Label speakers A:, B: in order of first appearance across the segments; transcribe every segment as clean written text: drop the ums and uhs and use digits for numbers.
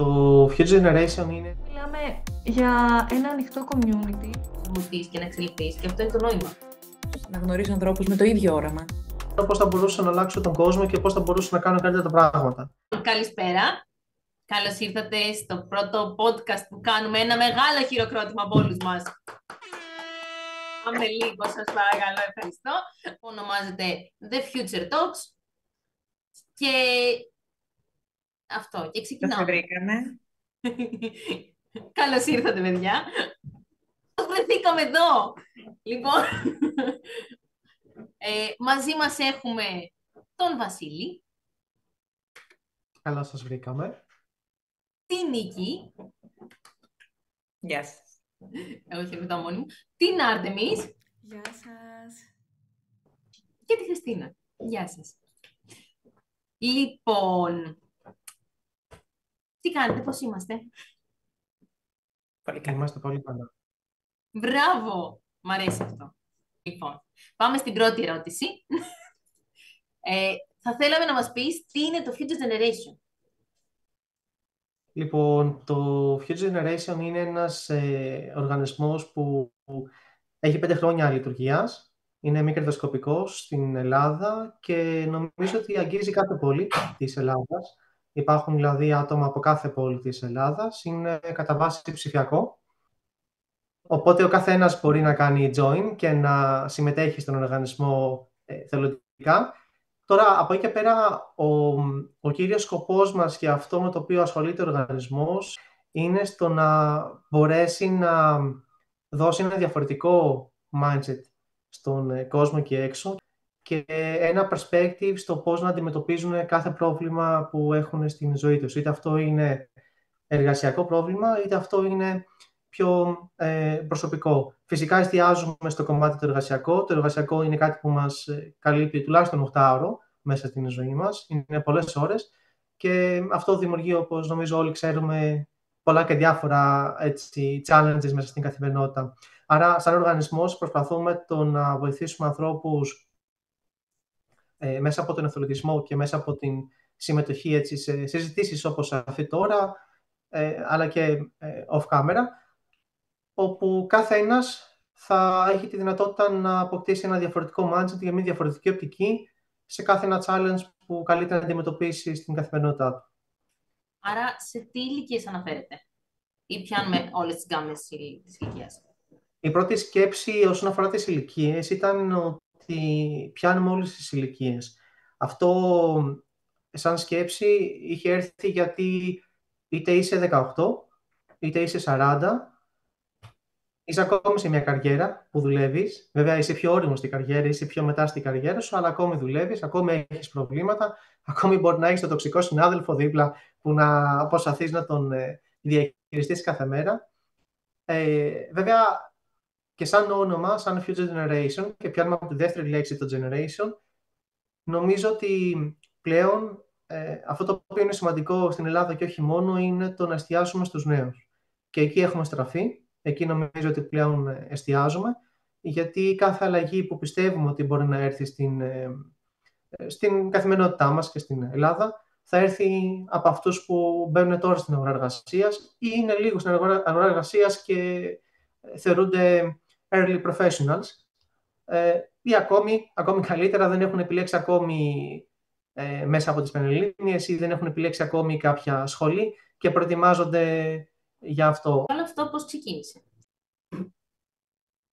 A: Το Future Generation είναι...
B: Μιλάμε για ένα ανοιχτό community.
C: Να βοηθείς και να εξελιχθείς, και αυτό είναι το νόημα.
D: Να γνωρίσω ανθρώπους με το ίδιο όραμα.
A: Πώς θα μπορούσα να αλλάξω τον κόσμο και πώς θα μπορούσα να κάνω καλύτερα τα πράγματα.
C: Καλησπέρα. Καλώς ήρθατε στο πρώτο podcast που κάνουμε. Ένα μεγάλο χειροκρότημα από όλους μας. Πάμε λίγο, σας παρακαλώ, ευχαριστώ. Ονομάζεται The Future Talks. Και αυτό, και ξεκινάμε.
D: Δεν βρήκαμε.
C: Καλώς ήρθατε, παιδιά. Βρεθήκαμε εδώ. Λοιπόν, μαζί μας έχουμε τον Βασίλη.
A: Καλά σας βρήκαμε.
C: Την Νίκη.
D: Γεια σας.
C: Εγώ χαιρετώ μόνη μου. Την Άρτεμις.
B: Γεια σας.
C: Και τη Χριστίνα. Γεια σας. Λοιπόν, τι κάνετε, πώς είμαστε?
D: Πολύ καλά.
A: Είμαστε πολύ καλά.
C: Μπράβο! Μ' αρέσει αυτό. Λοιπόν, πάμε στην πρώτη ερώτηση. Θα θέλαμε να μας πεις τι είναι το Future Generation.
A: Λοιπόν, το Future Generation είναι ένας οργανισμός που έχει 5 χρόνια λειτουργίας. Είναι μη κερδοσκοπικός στην Ελλάδα και νομίζω ότι αγγίζει κάθε πόλη της Ελλάδας. Υπάρχουν δηλαδή άτομα από κάθε πόλη της Ελλάδας. Είναι κατά βάση ψηφιακό. Οπότε ο καθένας μπορεί να κάνει join και να συμμετέχει στον οργανισμό θελοντικά. Τώρα, από εκεί και πέρα, ο κύριος σκοπός μας και αυτό με το οποίο ασχολείται ο οργανισμός είναι στο να μπορέσει να δώσει ένα διαφορετικό mindset στον κόσμο εκεί έξω και ένα perspective στο πώς να αντιμετωπίζουν κάθε πρόβλημα που έχουν στην ζωή τους. Είτε αυτό είναι εργασιακό πρόβλημα, είτε αυτό είναι πιο προσωπικό. Φυσικά εστιάζουμε στο κομμάτι το εργασιακό. Το εργασιακό είναι κάτι που μας καλύπτει τουλάχιστον 8ωρο μέσα στην ζωή μας. Είναι πολλές ώρες και αυτό δημιουργεί, όπως νομίζω όλοι ξέρουμε, πολλά και διάφορα challenges μέσα στην καθημερινότητα. Άρα, σαν οργανισμός προσπαθούμε να βοηθήσουμε ανθρώπους μέσα από τον εθελοντισμό και μέσα από την συμμετοχή σε συζητήσεις όπως αυτή τώρα, αλλά και off-camera, όπου κάθε ένας θα έχει τη δυνατότητα να αποκτήσει ένα διαφορετικό mindset για μια διαφορετική οπτική σε κάθε ένα challenge που καλείται να αντιμετωπίσει στην καθημερινότητά του.
C: Άρα, σε τι ηλικίες αναφέρετε? Ή πιάνουμε όλες τις γκάμες της ηλικίας?
A: Η πρώτη σκέψη όσον αφορά τις ηλικίες ήταν ότι πιάνουμε όλες τις ηλικίες. Αυτό, σαν σκέψη, είχε έρθει γιατί είτε είσαι 18, είτε είσαι 40, είσαι ακόμη σε μια καριέρα που δουλεύεις. Βέβαια, είσαι πιο όριμος στην καριέρα, είσαι πιο μετά στην καριέρα σου, αλλά ακόμη δουλεύεις, ακόμη έχεις προβλήματα, ακόμη μπορεί να έχεις τον τοξικό συνάδελφο δίπλα που να προσπαθείς να τον διαχειριστείς κάθε μέρα. Βέβαια, και σαν όνομα, σαν Future Generation, και πιάνουμε από τη δεύτερη λέξη το generation, νομίζω ότι πλέον αυτό το οποίο είναι σημαντικό στην Ελλάδα και όχι μόνο είναι το να εστιάσουμε στους νέους. Και εκεί έχουμε στραφεί. Εκεί νομίζω ότι πλέον εστιάζουμε, γιατί κάθε αλλαγή που πιστεύουμε ότι μπορεί να έρθει στην καθημερινότητά μας και στην Ελλάδα, θα έρθει από αυτούς που μπαίνουν τώρα στην αγορά εργασίας ή είναι λίγο στην αγορά εργασίας και θεωρούνται early professionals ή ακόμη καλύτερα δεν έχουν επιλέξει ακόμη μέσα από τις Πανελλήνιες ή δεν έχουν επιλέξει ακόμη κάποια σχολή και προετοιμάζονται για αυτό.
C: Όλο αυτό πώς ξεκίνησε?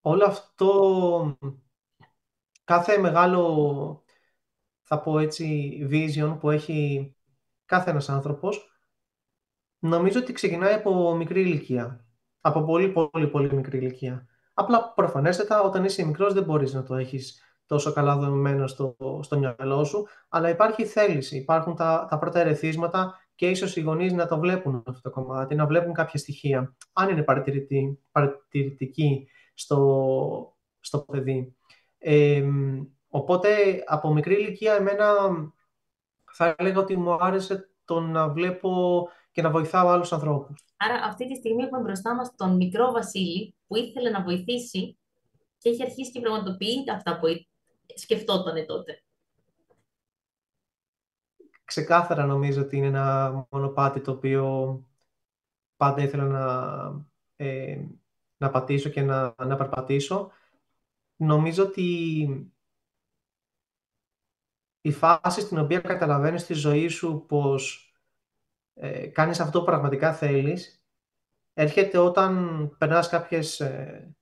A: Όλο αυτό, κάθε μεγάλο, θα πω έτσι, vision που έχει κάθε ένας άνθρωπος, νομίζω ότι ξεκινάει από μικρή ηλικία. Από πολύ πολύ μικρή ηλικία. Απλά προφανέστατα όταν είσαι μικρός δεν μπορείς να το έχεις τόσο καλά δομημένο στο μυαλό σου, αλλά υπάρχει θέληση, υπάρχουν τα πρώτα ερεθίσματα και ίσως οι γονείς να το βλέπουν αυτό το κομμάτι, να βλέπουν κάποια στοιχεία, αν είναι παρατηρητικοί στο παιδί. Οπότε από μικρή ηλικία εμένα θα έλεγα ότι μου άρεσε το να βλέπω και να βοηθάω άλλους ανθρώπους.
C: Άρα αυτή τη στιγμή έχουμε μπροστά μας τον μικρό Βασίλη που ήθελε να βοηθήσει και έχει αρχίσει και πραγματοποιεί αυτά που σκεφτόταν τότε.
A: Ξεκάθαρα νομίζω ότι είναι ένα μονοπάτι το οποίο πάντα ήθελα ε, να πατήσω και να περπατήσω. Νομίζω ότι η φάση στην οποία καταλαβαίνεις στη ζωή σου πως κάνεις αυτό που πραγματικά θέλεις, έρχεται όταν περνάς κάποιες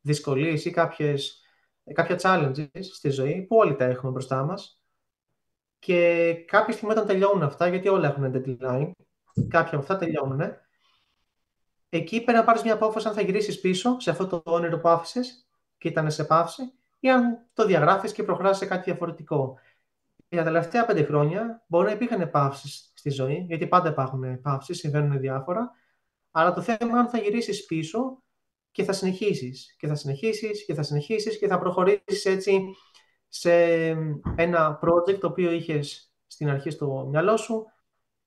A: δυσκολίες ή κάποια challenges στη ζωή, που όλοι τα έχουμε μπροστά μας. Και κάποια στιγμή όταν τελειώνουν αυτά, γιατί όλα έχουν deadline, κάποια από αυτά τελειώνουν, εκεί πρέπει να πάρεις μια απόφαση αν θα γυρίσεις πίσω σε αυτό το όνειρο που άφησες και ήταν σε παύση, ή αν το διαγράφεις και προχωράς σε κάτι διαφορετικό. Για τα τελευταία 5 χρόνια μπορεί να υπήρχαν παύσεις στη ζωή, γιατί πάντα υπάρχουν παύσεις, συμβαίνουν διάφορα, αλλά το θέμα είναι αν θα γυρίσεις πίσω και θα συνεχίσεις και θα συνεχίσεις και θα συνεχίσεις και θα προχωρήσεις έτσι σε ένα project το οποίο είχες στην αρχή στο μυαλό σου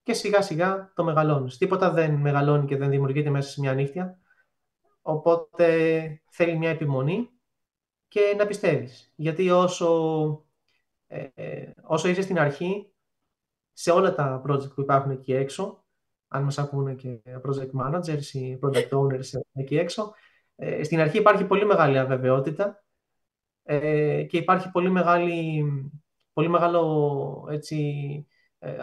A: και σιγά σιγά το μεγαλώνεις. Τίποτα δεν μεγαλώνει και δεν δημιουργείται μέσα σε μια νύχτα, οπότε θέλει μια επιμονή και να πιστεύεις. Γιατί όσο είσαι στην αρχή, σε όλα τα project που υπάρχουν εκεί έξω, αν μας ακούνε και project managers ή product owners εκεί έξω, στην αρχή υπάρχει πολύ μεγάλη αβεβαιότητα και υπάρχει πολύ μεγάλο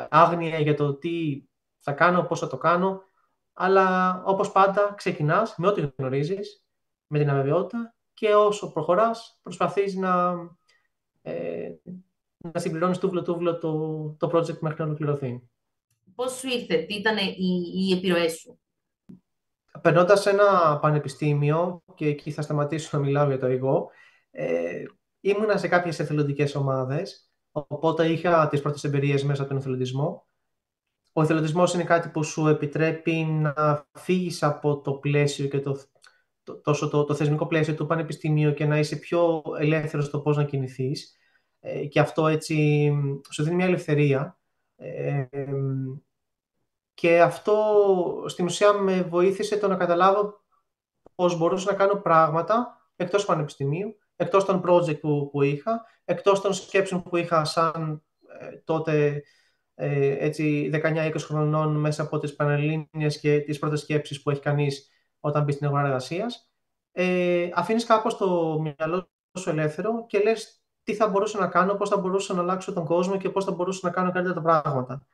A: άγνοια για το τι θα κάνω, πώς θα το κάνω, αλλά όπως πάντα ξεκινάς με ό,τι γνωρίζεις, με την αβεβαιότητα και όσο προχωράς προσπαθείς να συμπληρώνεις τούβλο-τούβλο το project μέχρι να ολοκληρωθεί.
C: Πώς σου ήρθε, τι ήταν οι επιρροές σου?
A: Περνώντας ένα πανεπιστήμιο, και εκεί θα σταματήσω να μιλάω για το εγώ, ήμουνα σε κάποιες εθελοντικές ομάδες, οπότε είχα τις πρώτες εμπειρίες μέσα από τον εθελοντισμό. Ο εθελοντισμός είναι κάτι που σου επιτρέπει να φύγεις από το πλαίσιο και το θεσμικό πλαίσιο του πανεπιστημίου και να είσαι πιο ελεύθερος στο πώς να κινηθείς. Και αυτό έτσι σου δίνει μια ελευθερία. Και αυτό στην ουσία με βοήθησε το να καταλάβω πώς μπορούσα να κάνω πράγματα εκτός πανεπιστημίου, εκτός των project που είχα, εκτός των σκέψεων που είχα σαν τότε 19-20 χρονών μέσα από τις Πανελλήνιες και τις πρώτες σκέψεις που έχει κανείς όταν μπει στην αγορά εργασίας. Αφήνεις κάπως το μυαλό σου ελεύθερο και λες τι θα μπορούσα να κάνω, πώς θα μπορούσα να αλλάξω τον κόσμο και πώς θα μπορούσα να κάνω καλύτερα τα πράγματα.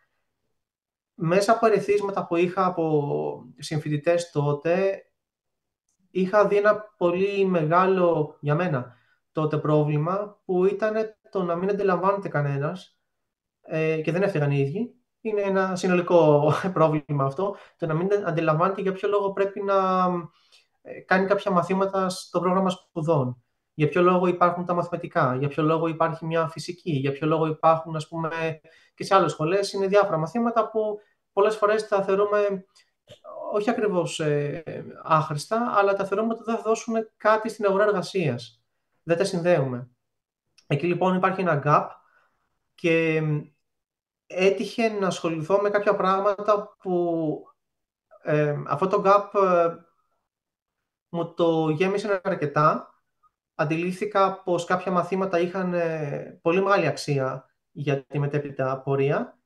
A: Μέσα από ερεθίσματα που είχα από συμφοιτητές τότε, είχα δει ένα πολύ μεγάλο, για μένα, τότε πρόβλημα, που ήταν το να μην αντιλαμβάνεται κανένας και δεν έφταιγαν οι ίδιοι. Είναι ένα συνολικό πρόβλημα αυτό, το να μην αντιλαμβάνεται για ποιο λόγο πρέπει να κάνει κάποια μαθήματα στο πρόγραμμα σπουδών. Για ποιο λόγο υπάρχουν τα μαθηματικά, για ποιο λόγο υπάρχει μια φυσική, για ποιο λόγο υπάρχουν, ας πούμε, και σε άλλες σχολές. Είναι διάφορα μαθήματα που πολλές φορές τα θεωρούμε όχι ακριβώς άχρηστα, αλλά τα θεωρούμε ότι δεν θα δώσουν κάτι στην αγορά εργασίας. Δεν τα συνδέουμε. Εκεί λοιπόν υπάρχει ένα gap και έτυχε να ασχοληθώ με κάποια πράγματα που αυτό το gap μου το γέμισε αρκετά. Αντιλήφθηκα πως κάποια μαθήματα είχαν πολύ μεγάλη αξία για τη μετέπειτα πορεία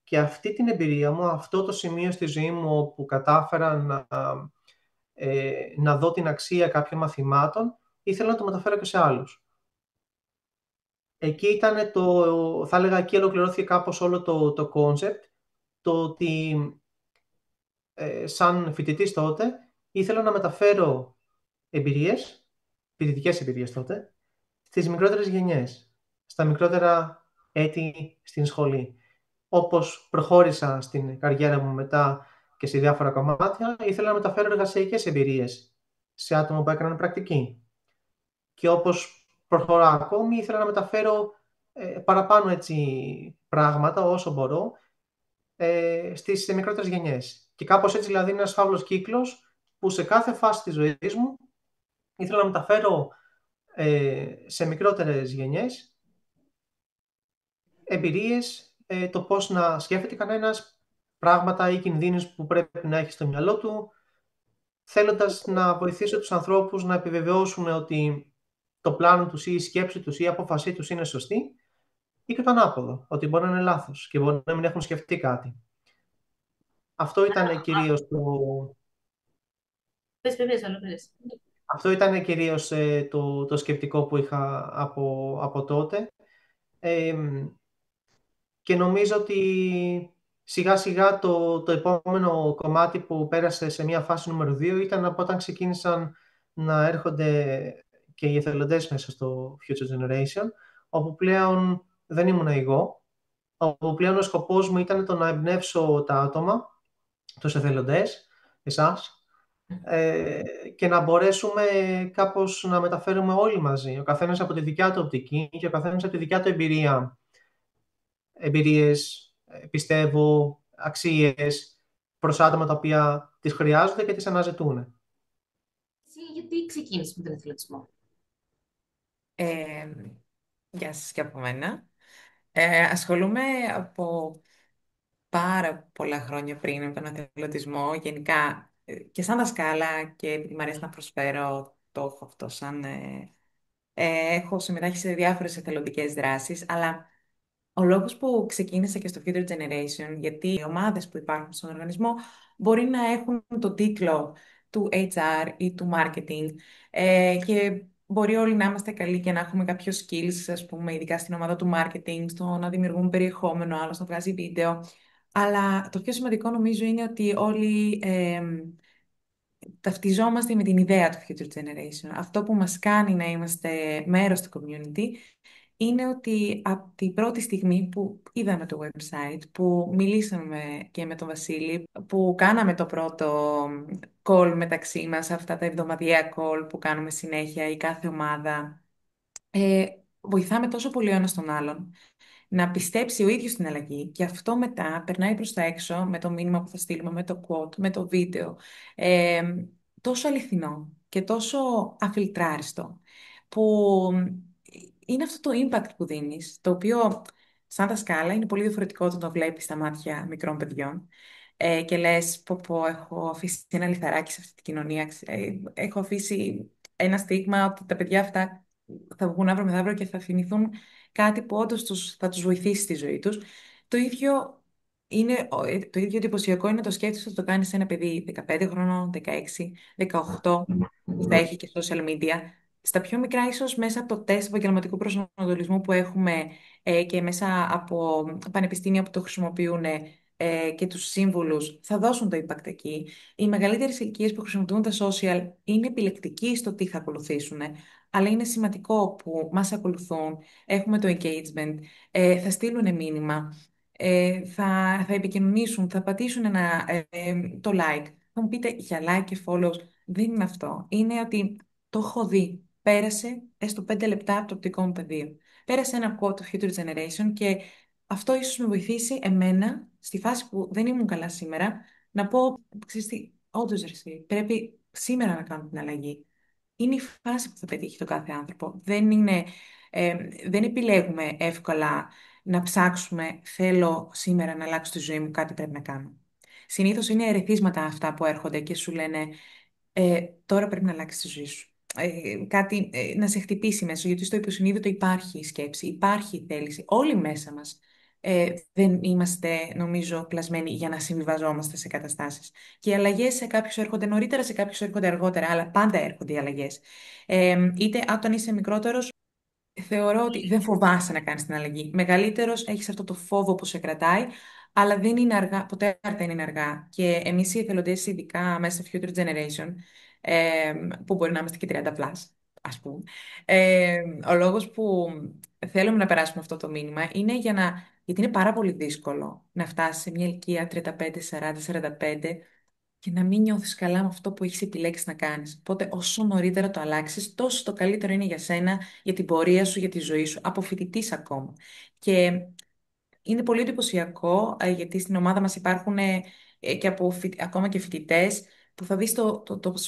A: και αυτή την εμπειρία μου, αυτό το σημείο στη ζωή μου όπου κατάφερα να δω την αξία κάποιων μαθημάτων, ήθελα να το μεταφέρω και σε άλλους. Εκεί ήταν θα έλεγα, εκεί ολοκληρώθηκε κάπως όλο το concept, το ότι σαν φοιτητής τότε ήθελα να μεταφέρω εμπειρίες, φοιτητικές εμπειρίες τότε, στις μικρότερες γενιές, στα μικρότερα έτη στην σχολή. Όπως προχώρησα στην καριέρα μου μετά και σε διάφορα κομμάτια, ήθελα να μεταφέρω εργασιακές εμπειρίες σε άτομα που έκαναν πρακτική. Και όπως προχωρά ακόμη, ήθελα να μεταφέρω παραπάνω έτσι πράγματα όσο μπορώ στις μικρότερες γενιές. Και κάπως έτσι δηλαδή είναι ένας φαύλος κύκλος που σε κάθε φάση της ζωής μου ήθελα να μεταφέρω σε μικρότερες γενιές εμπειρίες, το πώς να σκέφτεται κανένας, πράγματα ή κινδύνους που πρέπει να έχει στο μυαλό του, θέλοντας να βοηθήσω τους ανθρώπους να επιβεβαιώσουν ότι το πλάνο τους ή η σκέψη τους ή η απόφασή τους είναι σωστή, ή και το ανάποδο, ότι μπορεί να είναι λάθος και μπορεί να μην έχουν σκεφτεί κάτι. Αυτό ήταν κυρίως
C: Πες, ολόκληρες.
A: Αυτό ήταν κυρίως το σκεπτικό που είχα από τότε. Ε, και νομίζω ότι σιγά σιγά το επόμενο κομμάτι που πέρασε σε μια φάση νούμερο 2 ήταν από όταν ξεκίνησαν να έρχονται και οι εθελοντές μέσα στο Future Generation, όπου πλέον δεν ήμουν εγώ, όπου πλέον ο σκοπός μου ήταν το να εμπνεύσω τα άτομα, τους εθελοντές, εσάς, και να μπορέσουμε κάπως να μεταφέρουμε όλοι μαζί, ο καθένας από τη δικιά του οπτική και ο καθένας από τη δικιά του εμπειρία, εμπειρίες, πιστεύω, αξίες προς άτομα τα οποία τις χρειάζονται και τις αναζητούν.
C: Εσύ γιατί ξεκίνησες με τον εθελοντισμό?
D: Ε, Γεια σας και από μένα. Ασχολούμαι από πάρα πολλά χρόνια πριν με τον εθελοντισμό, γενικά και σαν δασκάλα και μου αρέσει να προσφέρω το έχω αυτό σαν... έχω συμμετάσχει σε διάφορες εθελοντικές δράσεις, αλλά ο λόγος που ξεκίνησα και στο Future Generation, γιατί οι ομάδες που υπάρχουν στον οργανισμό μπορεί να έχουν τον τίτλο του HR ή του marketing και μπορεί όλοι να είμαστε καλοί και να έχουμε κάποιο skills, ας πούμε, ειδικά στην ομάδα του marketing, στο να δημιουργούμε περιεχόμενο, άλλος να βγάζει βίντεο. Αλλά το πιο σημαντικό νομίζω είναι ότι όλοι ταυτιζόμαστε με την ιδέα του Future Generation. Αυτό που μας κάνει να είμαστε μέρος του community είναι ότι από την πρώτη στιγμή που είδαμε το website, που μιλήσαμε και με τον Βασίλη, που κάναμε το πρώτο call μεταξύ μας, αυτά τα εβδομαδιαία call που κάνουμε συνέχεια η κάθε ομάδα, ε, βοηθάμε τόσο πολύ ο ένας τον άλλον να πιστέψει ο ίδιος στην αλλαγή και αυτό μετά περνάει προς τα έξω με το μήνυμα που θα στείλουμε, με το quote, με το βίντεο, ε, τόσο αληθινό και τόσο αφιλτράριστο που είναι αυτό το impact που δίνεις, το οποίο σαν τα σκάλα είναι πολύ διαφορετικό όταν το βλέπεις στα μάτια μικρών παιδιών και λες πω έχω αφήσει ένα λιθαράκι σε αυτή την κοινωνία, έχω αφήσει ένα στίγμα ότι τα παιδιά αυτά θα βγουν αύριο μεθαύριο και θα θυμηθούν κάτι που όντως θα τους βοηθήσει στη ζωή τους. Το ίδιο το ίδιο εντυπωσιακό είναι να το σκέφτεσαι ότι το κάνεις σε ένα παιδί 15 χρονών, 16, 18, που θα έχει και social media. Στα πιο μικρά, ίσως μέσα από το τεστ επαγγελματικού προσανατολισμού που έχουμε και μέσα από πανεπιστήμια που το χρησιμοποιούν και τους σύμβουλους, θα δώσουν το impact εκεί. Οι μεγαλύτερες ηλικίες που χρησιμοποιούν τα social είναι επιλεκτικοί στο τι θα ακολουθήσουν, αλλά είναι σημαντικό που μας ακολουθούν, έχουμε το engagement, θα στείλουν μήνυμα, θα επικοινωνήσουν, θα πατήσουν το like. Θα μου πείτε για like και follows. Δεν είναι αυτό. Είναι ότι το έχω δει. Πέρασε έστω 5 λεπτά από το οπτικό μου πεδίο. Πέρασε ένα quote του Future Generation και αυτό ίσως με βοηθήσει εμένα στη φάση που δεν ήμουν καλά σήμερα να πω, ξέρεις τι, όντως ρε εσύ, πρέπει σήμερα να κάνω την αλλαγή. Είναι η φάση που θα πετύχει το κάθε άνθρωπο. Δεν επιλέγουμε εύκολα να ψάξουμε, θέλω σήμερα να αλλάξω τη ζωή μου, κάτι πρέπει να κάνω. Συνήθως είναι ερεθίσματα αυτά που έρχονται και σου λένε τώρα πρέπει να αλλάξει τη ζωή σου. Κάτι να σε χτυπήσει μέσα, γιατί στο υποσυνείδητο υπάρχει η σκέψη, υπάρχει η θέληση. Όλοι μέσα μας δεν είμαστε, νομίζω, πλασμένοι για να συμβιβαζόμαστε σε καταστάσεις. Και οι αλλαγές σε κάποιους έρχονται νωρίτερα, σε κάποιους έρχονται αργότερα, αλλά πάντα έρχονται οι αλλαγές. Είτε όταν είσαι μικρότερος, θεωρώ ότι δεν φοβάσαι να κάνεις την αλλαγή. Μεγαλύτερος, έχεις αυτό το φόβο που σε κρατάει, αλλά δεν είναι αργά, ποτέ δεν είναι αργά. Και εμείς οι εθελοντές, ειδικά μέσα στο Future Generation, που μπορεί να είμαστε και 30 plus, ας πούμε, ο λόγος που θέλουμε να περάσουμε αυτό το μήνυμα είναι γιατί είναι πάρα πολύ δύσκολο να φτάσεις σε μια ηλικία 35, 40, 45 και να μην νιώθεις καλά με αυτό που έχεις επιλέξει να κάνεις. Οπότε όσο νωρίτερα το αλλάξεις, τόσο το καλύτερο είναι για σένα, για την πορεία σου, για τη ζωή σου, από φοιτητής ακόμα. Και είναι πολύ εντυπωσιακό, γιατί στην ομάδα μας υπάρχουν και ακόμα και φοιτητέ που θα δεις το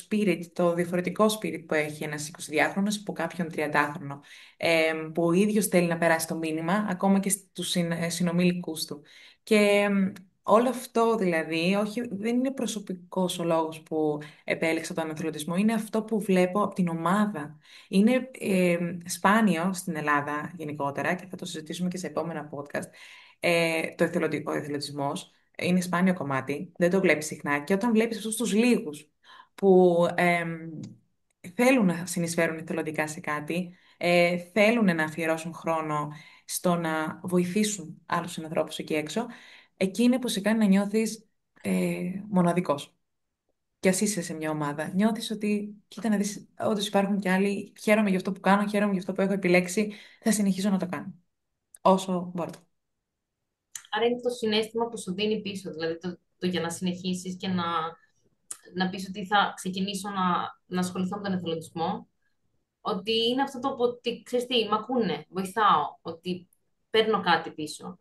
D: spirit, το διαφορετικό spirit που έχει ένας 22χρονος από κάποιον 30χρονο, που ο ίδιος θέλει να περάσει το μήνυμα, ακόμα και στους συνομήλικους του. Και όλο αυτό δηλαδή, όχι, δεν είναι προσωπικός ο λόγος που επέλεξα τον εθελοντισμό, είναι αυτό που βλέπω από την ομάδα. Είναι σπάνιο στην Ελλάδα γενικότερα και θα το συζητήσουμε και σε επόμενα podcast. Ο εθελοντισμός είναι σπάνιο κομμάτι, δεν το βλέπεις συχνά και όταν βλέπεις αυτούς τους λίγους που θέλουν να συνεισφέρουν εθελοντικά σε κάτι, θέλουν να αφιερώσουν χρόνο στο να βοηθήσουν άλλους ανθρώπους εκεί έξω, εκεί είναι που σε κάνει να νιώθεις μοναδικός. Κι ας είσαι σε μια ομάδα, νιώθεις ότι, κοίτα να δεις, όντως υπάρχουν κι άλλοι, χαίρομαι για αυτό που κάνω, χαίρομαι για αυτό που έχω επιλέξει, θα συνεχίσω να το κάνω, όσο μπορώ.
C: Άρα είναι το συναίσθημα που σου δίνει πίσω, δηλαδή το για να συνεχίσεις και να πεις ότι θα ξεκινήσω να ασχοληθώ με τον εθελοντισμό, ότι είναι αυτό το ότι, ξέρεις τι, μ' ακούνε, βοηθάω, ότι παίρνω κάτι πίσω.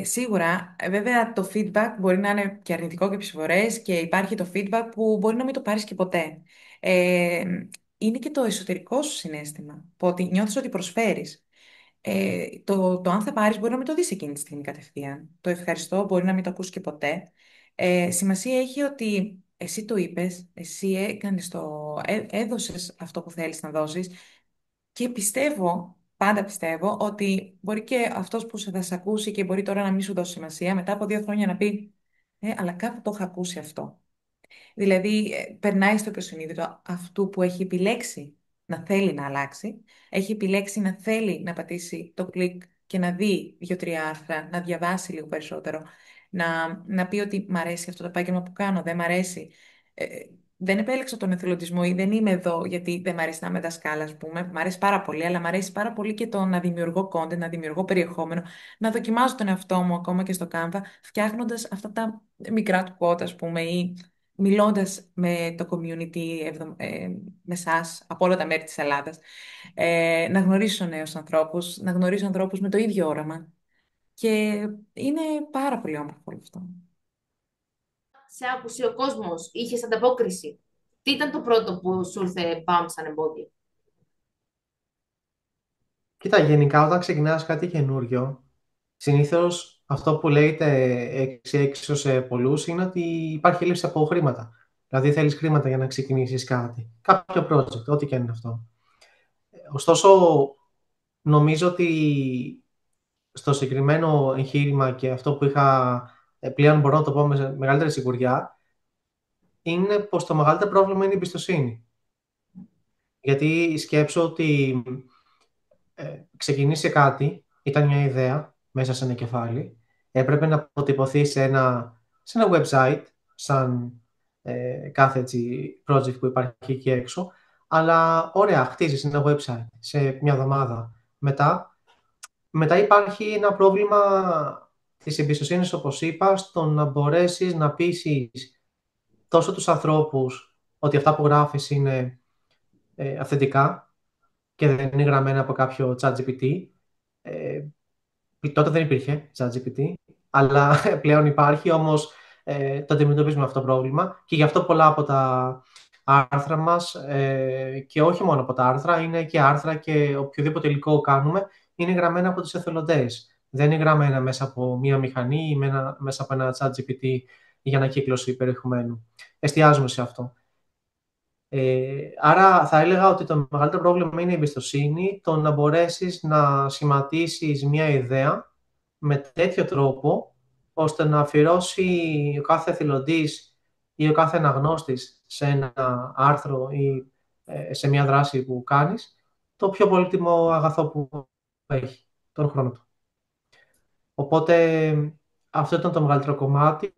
D: Σίγουρα, βέβαια το feedback μπορεί να είναι και αρνητικό κάποιες φορές και υπάρχει το feedback που μπορεί να μην το πάρεις και ποτέ. Ε, είναι και το εσωτερικό σου συναίσθημα, που ότι νιώθεις ότι προσφέρεις. Το αν θα πάρεις μπορεί να μην το δεις εκείνη τη στιγμή κατευθείαν. Το ευχαριστώ μπορεί να μην το ακούσει και ποτέ. Σημασία έχει ότι εσύ το είπες, εσύ έδωσες αυτό που θέλεις να δώσεις και πιστεύω, πάντα πιστεύω, ότι μπορεί και αυτός που θα σε ακούσει και μπορεί τώρα να μην σου δώσει σημασία, μετά από 2 χρόνια να πει αλλά κάπου το είχα ακούσει αυτό. Δηλαδή, περνάει στο υποσυνείδητο αυτού που έχει επιλέξει να θέλει να αλλάξει, έχει επιλέξει να θέλει να πατήσει το κλικ και να δει 2-3 άρθρα, να διαβάσει λίγο περισσότερο, να πει ότι μ' αρέσει αυτό το επάγγελμα που κάνω, δεν μ' αρέσει. Ε, δεν επέλεξα τον εθελοντισμό ή δεν είμαι εδώ γιατί δεν μ' αρέσει να είμαι δασκάλα, ας πούμε. Μ' αρέσει πάρα πολύ, αλλά μ' αρέσει πάρα πολύ και το να δημιουργώ content, να δημιουργώ περιεχόμενο, να δοκιμάζω τον εαυτό μου ακόμα και στο Canva, φτιάχνοντα αυτά τα μικρά του quote, ας πούμε, ή μιλώντας με το community, με εσάς, από όλα τα μέρη της Ελλάδας, να γνωρίσω νέους ανθρώπους, να γνωρίσω ανθρώπους με το ίδιο όραμα. Και είναι πάρα πολύ όμορφο όλο αυτό.
C: Σε άκουσε ο κόσμος, είχες ανταπόκριση. Τι ήταν το πρώτο που σου ήρθε μπαμ σαν εμπόδιο?
A: Κοίτα, γενικά όταν ξεκινάς κάτι καινούριο, συνήθως αυτό που λέγεται έξω σε πολλούς είναι ότι υπάρχει έλλειψη από χρήματα. Δηλαδή θέλεις χρήματα για να ξεκινήσεις κάτι. Κάποιο project, ό,τι και αν είναι αυτό. Ωστόσο, νομίζω ότι στο συγκεκριμένο εγχείρημα και αυτό που είχα πλέον μπορώ να το πω με μεγαλύτερη σιγουριά, είναι πως το μεγαλύτερο πρόβλημα είναι η εμπιστοσύνη. Γιατί σκέψω ότι ξεκινήσει κάτι, ήταν μια ιδέα μέσα σε ένα κεφάλι, έπρεπε να αποτυπωθεί σε ένα website, σαν κάθε έτσι, project που υπάρχει εκεί έξω, αλλά ωραία, χτίζεις ένα website σε μια εβδομάδα. Μετά υπάρχει ένα πρόβλημα της εμπιστοσύνης, όπως είπα, στο να μπορέσεις να πείσεις τόσο τους ανθρώπους ότι αυτά που γράφεις είναι αυθεντικά και δεν είναι γραμμένα από κάποιο ChatGPT. Τότε δεν υπήρχε ChatGPT, αλλά πλέον υπάρχει, όμως το αντιμετωπίζουμε αυτό το πρόβλημα και γι' αυτό πολλά από τα άρθρα μας και όχι μόνο από τα άρθρα, είναι και άρθρα και οποιοδήποτε υλικό κάνουμε είναι γραμμένα από τους εθελοντές. Δεν είναι γραμμένα μέσα από μία μηχανή ή μέσα από ένα ChatGPT για ανακύκλωση περιεχομένου. Εστιάζουμε σε αυτό. Άρα θα έλεγα ότι το μεγαλύτερο πρόβλημα είναι η εμπιστοσύνη, το να μπορέσεις να σχηματίσεις μια ιδέα με τέτοιο τρόπο, ώστε να αφιερώσει ο κάθε εθελοντής ή ο κάθε αναγνώστης σε ένα άρθρο ή σε μια δράση που κάνεις, το πιο πολύτιμο αγαθό που έχει, τον χρόνο του. Οπότε αυτό ήταν το μεγαλύτερο κομμάτι.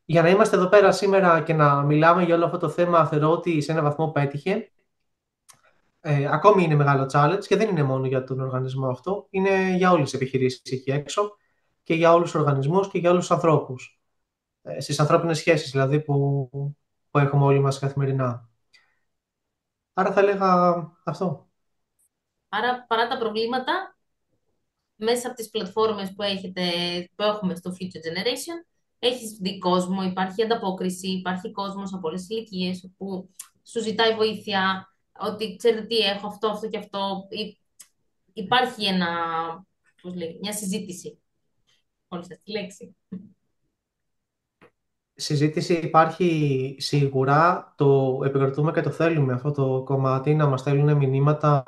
A: Για να είμαστε εδώ πέρα σήμερα και να μιλάμε για όλο αυτό το θέμα, θεωρώ ότι σε έναν βαθμό πέτυχε. Ακόμη είναι μεγάλο challenge και δεν είναι μόνο για τον οργανισμό αυτό. Είναι για όλες τις επιχειρήσεις εκεί έξω και για όλους τους οργανισμούς και για όλους τους ανθρώπους. Στις ανθρώπινες σχέσεις δηλαδή που έχουμε όλοι μας καθημερινά. Άρα θα έλεγα αυτό.
C: Άρα, παρά τα προβλήματα, μέσα από τις πλατφόρμες που έχουμε στο Future Generation, έχεις δει κόσμο, υπάρχει ανταπόκριση, υπάρχει κόσμος από όλες τις ηλικίες που σου ζητάει βοήθεια, ότι ξέρετε τι έχω, αυτό και αυτό. Υπάρχει μια συζήτηση. Όλη αυτή τη λέξη.
A: Συζήτηση υπάρχει σίγουρα, το επικρατούμε και το θέλουμε αυτό το κομμάτι, να μας στέλνουν μηνύματα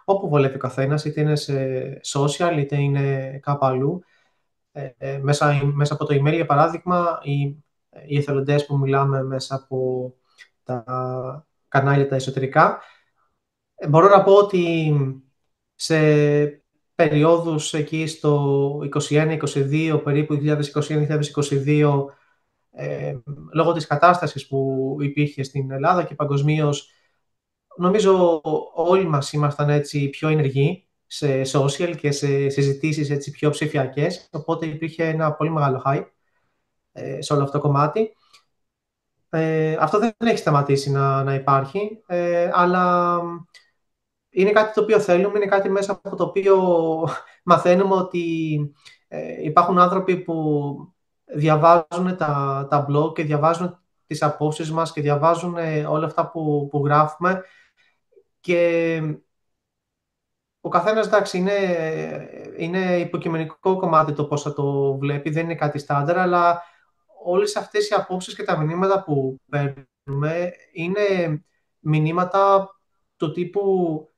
A: όπου βολεύει ο καθένας, είτε είναι σε social, είτε είναι κάπου αλλού. Μέσα από το email, για παράδειγμα, ή οι εθελοντές που μιλάμε μέσα από τα κανάλια τα εσωτερικά. Μπορώ να πω ότι σε περιόδους εκεί στο 21-22, περίπου 2021-2022, λόγω της κατάστασης που υπήρχε στην Ελλάδα και παγκοσμίως, νομίζω όλοι μας ήμασταν έτσι πιο ενεργοί σε social και σε συζητήσεις έτσι πιο ψηφιακές, οπότε υπήρχε ένα πολύ μεγάλο hype σε όλο αυτό το κομμάτι. Αυτό δεν έχει σταματήσει να υπάρχει, αλλά είναι κάτι το οποίο θέλουμε, είναι κάτι μέσα από το οποίο μαθαίνουμε ότι υπάρχουν άνθρωποι που διαβάζουν τα blog και διαβάζουν τις απόψεις μας και διαβάζουν όλα αυτά που γράφουμε, και ο καθένας, εντάξει, είναι υποκειμενικό κομμάτι το πώς θα το βλέπει, δεν είναι κάτι στάνταρ, αλλά όλες αυτές οι απόψεις και τα μηνύματα που παίρνουμε είναι μηνύματα του τύπου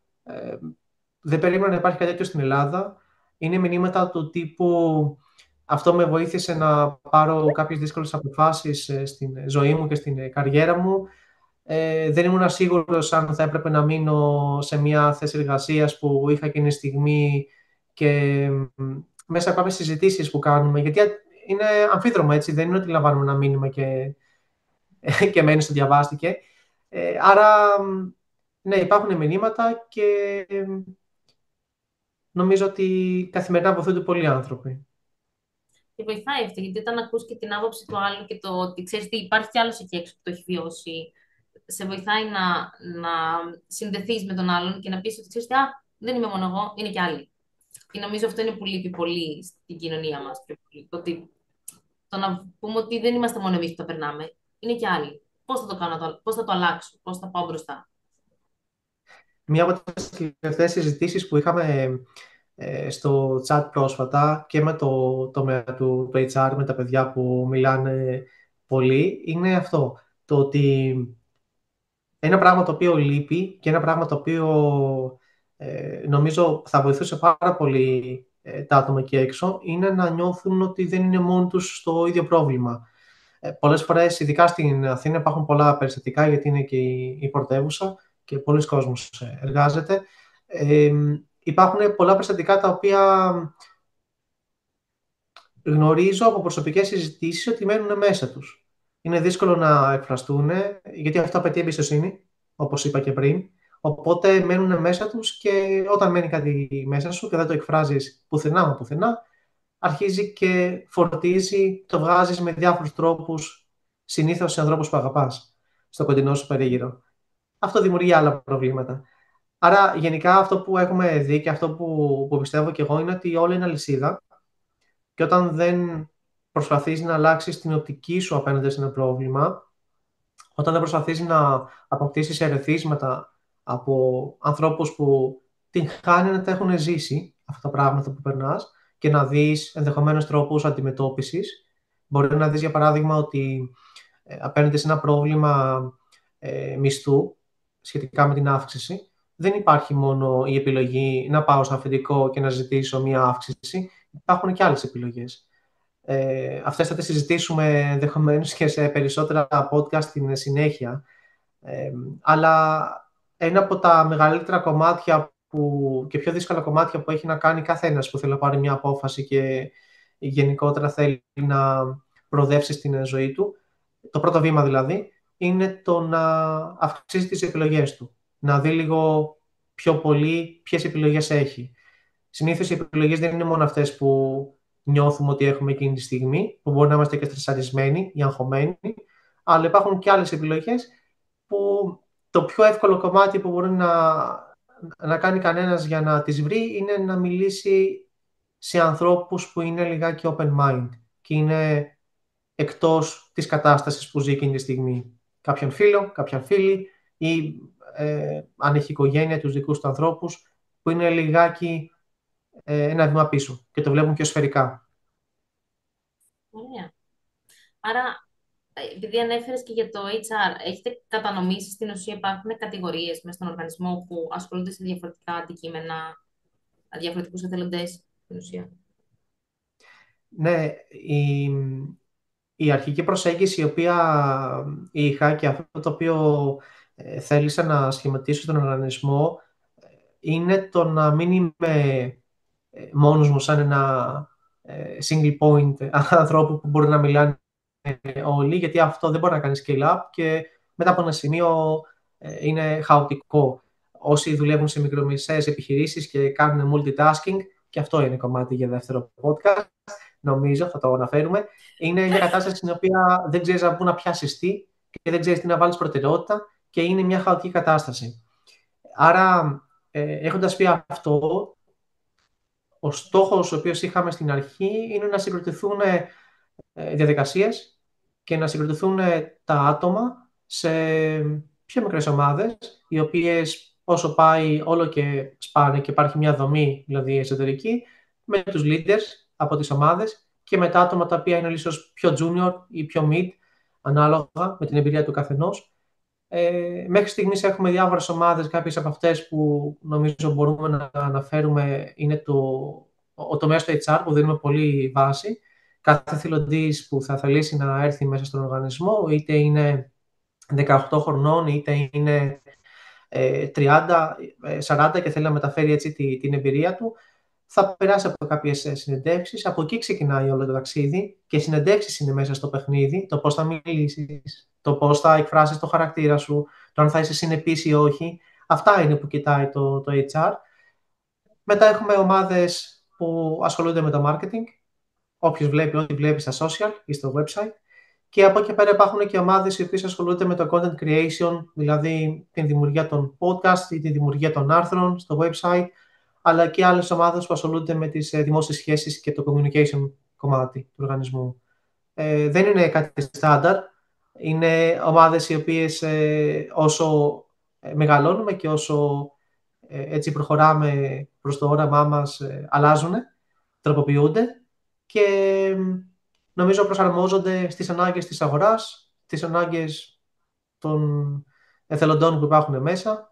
A: δεν περίμενα να υπάρχει κάτι τέτοιο στην Ελλάδα. Είναι μηνύματα του τύπου αυτό με βοήθησε να πάρω κάποιες δύσκολες αποφάσεις στην ζωή μου και στην καριέρα μου. Δεν ήμουν σίγουρος αν θα έπρεπε να μείνω σε μια θέση εργασίας που είχα εκείνη τη στιγμή, και μέσα από κάποιες συζητήσεις που κάνουμε, γιατί είναι αμφίδρομο, έτσι, δεν είναι ότι λαμβάνουμε ένα μήνυμα και μένει στο διαβάστηκε. Άρα, ναι, υπάρχουν μηνύματα και νομίζω ότι καθημερινά βοηθούνται πολλοί άνθρωποι.
C: Και βοηθάει αυτό, γιατί όταν ακούς και την άποψη του άλλου και το ότι ξέρεις ότι υπάρχει κι άλλος εκεί έξω που το έχει βιώσει, σε βοηθάει να συνδεθείς με τον άλλον και να πεις ότι ξέρεις, δεν είμαι μόνο εγώ, είναι κι άλλοι. Και νομίζω αυτό είναι που λείπει πολύ στην κοινωνία μας. Το να πούμε ότι δεν είμαστε μόνο εμείς που τα περνάμε, είναι κι άλλοι. Πώς θα το κάνω, πώς θα το αλλάξω, πώς θα πάω μπροστά.
A: Μία από τις τελευταίες συζητήσεις που είχαμε στο chat πρόσφατα και με το τομέα του HR, με τα παιδιά που μιλάνε πολύ, είναι αυτό. Το ότι ένα πράγμα το οποίο λείπει και ένα πράγμα το οποίο νομίζω θα βοηθούσε πάρα πολύ τα άτομα εκεί έξω, είναι να νιώθουν ότι δεν είναι μόνοι τους στο ίδιο πρόβλημα. Πολλές φορές, ειδικά στην Αθήνα, υπάρχουν πολλά περιστατικά, γιατί είναι και η πρωτεύουσα και πολλοί κόσμος εργάζεται. Υπάρχουν πολλά περιστατικά τα οποία γνωρίζω από προσωπικές συζητήσεις ότι μένουν μέσα τους. Είναι δύσκολο να εκφραστούν, γιατί αυτό απαιτεί εμπιστοσύνη, όπως είπα και πριν. Οπότε μένουν μέσα τους, και όταν μένει κάτι μέσα σου και δεν το εκφράζεις πουθενά μα πουθενά, αρχίζει και φορτίζει, το βγάζεις με διάφορους τρόπους, συνήθως σε ανθρώπους που αγαπάς, στο κοντινό σου περίγυρο. Αυτό δημιουργεί άλλα προβλήματα. Άρα, γενικά, αυτό που έχουμε δει και αυτό που πιστεύω και εγώ είναι ότι όλα είναι αλυσίδα, και όταν δεν προσπαθείς να αλλάξεις την οπτική σου απέναντι σε ένα πρόβλημα, όταν δεν προσπαθείς να αποκτήσεις ερεθίσματα από ανθρώπους που την χάνει να τα έχουν ζήσει αυτά τα πράγματα που περνάς, και να δεις ενδεχομένως τρόπους αντιμετώπισης. Μπορεί να δεις, για παράδειγμα, ότι απέναντι σε ένα πρόβλημα μισθού σχετικά με την αύξηση, δεν υπάρχει μόνο η επιλογή να πάω στο αφεντικό και να ζητήσω μία αύξηση. Υπάρχουν και άλλες επιλογές. Αυτές θα τις συζητήσουμε ενδεχομένως και σε περισσότερα podcast στην συνέχεια. Αλλά ένα από τα μεγαλύτερα κομμάτια και πιο δύσκολα κομμάτια που έχει να κάνει καθένας που θέλει να πάρει μια απόφαση και γενικότερα θέλει να προοδεύσει στην ζωή του, το πρώτο βήμα δηλαδή, είναι το να αυξήσει τις επιλογές του. Να δει λίγο πιο πολύ ποιες επιλογές έχει. Συνήθως οι επιλογές δεν είναι μόνο αυτές που νιώθουμε ότι έχουμε εκείνη τη στιγμή, που μπορεί να είμαστε και στρεσαρισμένοι ή αγχωμένοι, αλλά υπάρχουν και άλλες επιλογές που το πιο εύκολο κομμάτι που μπορεί να κάνει κανένας για να τις βρει είναι να μιλήσει σε ανθρώπους που είναι λιγάκι open mind και είναι εκτός της κατάστασης που ζει εκείνη τη στιγμή. Κάποιον φίλο, κάποιον φίλη, ή αν έχει οικογένεια, τους δικούς του ανθρώπους που είναι λιγάκι ένα βήμα πίσω και το βλέπουν πιο σφαιρικά.
C: Ωραία. Άρα, επειδή ανέφερες και για το HR, έχετε κατανομήσει στην ουσία, υπάρχουν κατηγορίες μέσα στον οργανισμό που ασχολούνται σε διαφορετικά αντικείμενα, διαφορετικούς εθελοντές στην ουσία?
A: Ναι, η αρχική προσέγγιση η οποία είχα και αυτό το οποίο θέλησα να σχηματίσω στον οργανισμό είναι το να μην είμαι μόνος μου σαν ένα single point ανθρώπου που μπορεί να μιλάνε όλοι, γιατί αυτό δεν μπορεί να κάνει scale up και μετά από ένα σημείο είναι χαοτικό. Όσοι δουλεύουν σε μικρομεσαίες επιχειρήσεις και κάνουν multitasking, και αυτό είναι κομμάτι για δεύτερο podcast, νομίζω, θα το αναφέρουμε, είναι μια κατάσταση στην οποία δεν ξέρεις από πού να πιάσεις τι και δεν ξέρεις τι να βάλεις προτεραιότητα και είναι μια χαοτική κατάσταση. Άρα, έχοντας πει αυτό, ο στόχος ο οποίος είχαμε στην αρχή είναι να συγκροτηθούν διαδικασίες και να συγκροτηθούν τα άτομα σε πιο μικρές ομάδες, οι οποίες όσο πάει όλο και σπάνε και υπάρχει μια δομή, δηλαδή εσωτερική, με τους leaders από τις ομάδες και με τα άτομα τα οποία είναι ίσως πιο junior ή πιο mid, ανάλογα με την εμπειρία του καθενός. Μέχρι στιγμής έχουμε διάφορες ομάδες, κάποιες από αυτές που νομίζω μπορούμε να αναφέρουμε είναι ο τομέας του HR που δίνουμε πολύ βάση. Κάθε εθελοντής που θα θελήσει να έρθει μέσα στον οργανισμό, είτε είναι 18 χρονών, είτε είναι 30, 40 και θέλει να μεταφέρει έτσι την εμπειρία του, θα περάσει από κάποιες συνεντεύξεις. Από εκεί ξεκινάει όλο το ταξίδι και οι συνεντεύξεις είναι μέσα στο παιχνίδι. Το πώς θα μιλήσεις, το πώς θα εκφράσεις το χαρακτήρα σου, το αν θα είσαι συνεπής ή όχι. Αυτά είναι που κοιτάει το HR. Μετά έχουμε ομάδες που ασχολούνται με το marketing. Όποιος βλέπει ό,τι βλέπει στα social ή στο website. Και από εκεί πέρα υπάρχουν και ομάδες οι οποίες ασχολούνται με το content creation, δηλαδή την δημιουργία των podcast ή τη δημιουργία των άρθρων στο website, αλλά και άλλες ομάδες που ασχολούνται με τις δημόσιες σχέσεις και το communication κομμάτι του οργανισμού. Δεν είναι κάτι στάνταρ. Είναι ομάδες οι οποίες όσο μεγαλώνουμε και όσο έτσι προχωράμε προς το όραμά μας αλλάζουν, τροποποιούνται και νομίζω προσαρμόζονται στις ανάγκες της αγοράς, στις ανάγκες των εθελοντών που υπάρχουν μέσα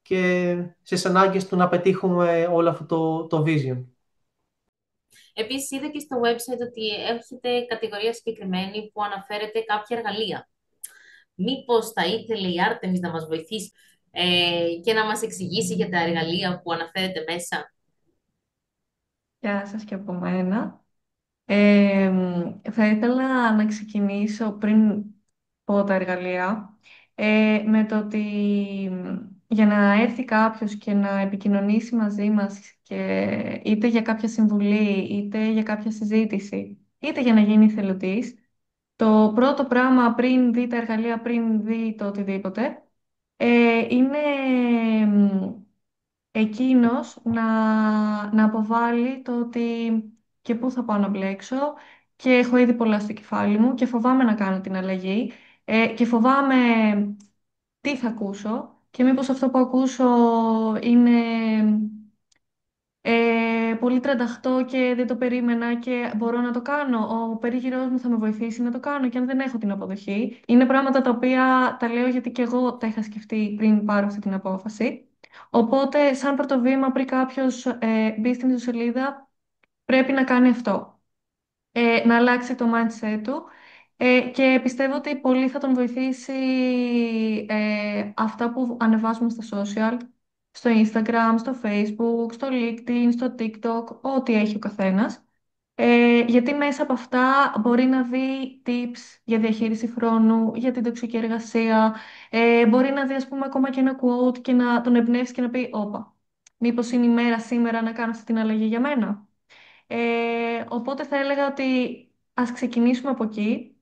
A: και στις ανάγκες του να πετύχουμε όλο αυτό το vision.
C: Επίσης, είδα και στο website ότι έχετε κατηγορία συγκεκριμένη που αναφέρεται κάποια εργαλεία. Μήπως θα ήθελε η Artemis να μας βοηθήσει και να μας εξηγήσει για τα εργαλεία που αναφέρετε μέσα?
B: Γεια σας και από μένα. Θα ήθελα να ξεκινήσω πριν πω τα εργαλεία με το ότι για να έρθει κάποιος και να επικοινωνήσει μαζί μας και είτε για κάποια συμβουλή, είτε για κάποια συζήτηση, είτε για να γίνει εθελοντής, το πρώτο πράγμα πριν δει τα εργαλεία, πριν δει το οτιδήποτε, είναι εκείνος να αποβάλει το ότι και πού θα πάω να μπλέξω και έχω ήδη πολλά στο κεφάλι μου και φοβάμαι να κάνω την αλλαγή και φοβάμαι τι θα ακούσω και μήπως αυτό που ακούσω είναι πολύ τρανταχτό και δεν το περίμενα και μπορώ να το κάνω. Ο περίγυρός μου θα με βοηθήσει να το κάνω και αν δεν έχω την αποδοχή. Είναι πράγματα τα οποία τα λέω γιατί και εγώ τα είχα σκεφτεί πριν πάρω αυτή την απόφαση. Οπότε, σαν πρώτο βήμα, πριν κάποιος μπει στην ιστοσελίδα, πρέπει να κάνει αυτό. Να αλλάξει το mindset του και πιστεύω ότι πολύ θα τον βοηθήσει αυτά που ανεβάζουμε στα social, στο Instagram, στο Facebook, στο LinkedIn, στο TikTok, ό,τι έχει ο καθένας. Γιατί μέσα από αυτά μπορεί να δει tips για διαχείριση χρόνου, για την τοξική εργασία, μπορεί να δει ας πούμε ακόμα και ένα quote και να τον εμπνεύσει και να πει «Όπα, μήπως είναι η μέρα σήμερα να κάνω αυτή την αλλαγή για μένα». Οπότε θα έλεγα ότι ας ξεκινήσουμε από εκεί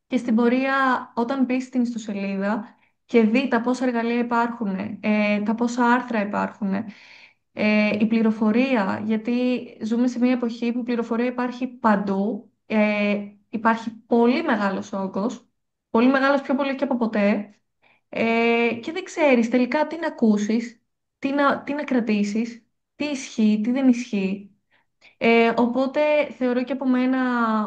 B: και στην πορεία όταν μπει στην ιστοσελίδα και δει τα πόσα εργαλεία υπάρχουν, τα πόσα άρθρα υπάρχουν, η πληροφορία, γιατί ζούμε σε μια εποχή που η πληροφορία υπάρχει παντού, υπάρχει πολύ μεγάλος όγκος, πολύ μεγάλος πιο πολύ και από ποτέ και δεν ξέρεις τελικά τι να ακούσεις, τι να κρατήσεις, τι ισχύει, τι δεν ισχύει. Οπότε θεωρώ και από μένα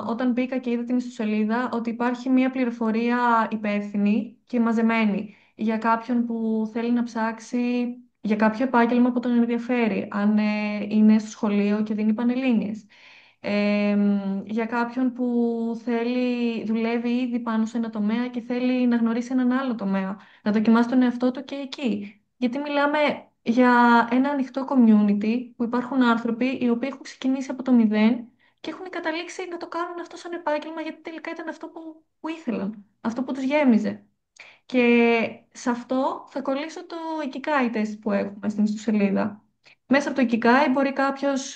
B: όταν μπήκα και είδα την ιστοσελίδα ότι υπάρχει μια πληροφορία υπεύθυνη και μαζεμένη για κάποιον που θέλει να ψάξει για κάποιο επάγγελμα που τον ενδιαφέρει, αν είναι στο σχολείο και δίνει πανελλήνιες. Για κάποιον που δουλεύει ήδη πάνω σε ένα τομέα και θέλει να γνωρίσει έναν άλλο τομέα, να δοκιμάσει τον εαυτό του και εκεί. Γιατί μιλάμε για ένα ανοιχτό community που υπάρχουν άνθρωποι οι οποίοι έχουν ξεκινήσει από το μηδέν και έχουν καταλήξει να το κάνουν αυτό σαν επάγγελμα γιατί τελικά ήταν αυτό που ήθελαν, αυτό που τους γέμιζε. Και σε αυτό θα κολλήσω το Ikigai test που έχουμε στην ιστοσελίδα. Μέσα από το Ikigai μπορεί κάποιος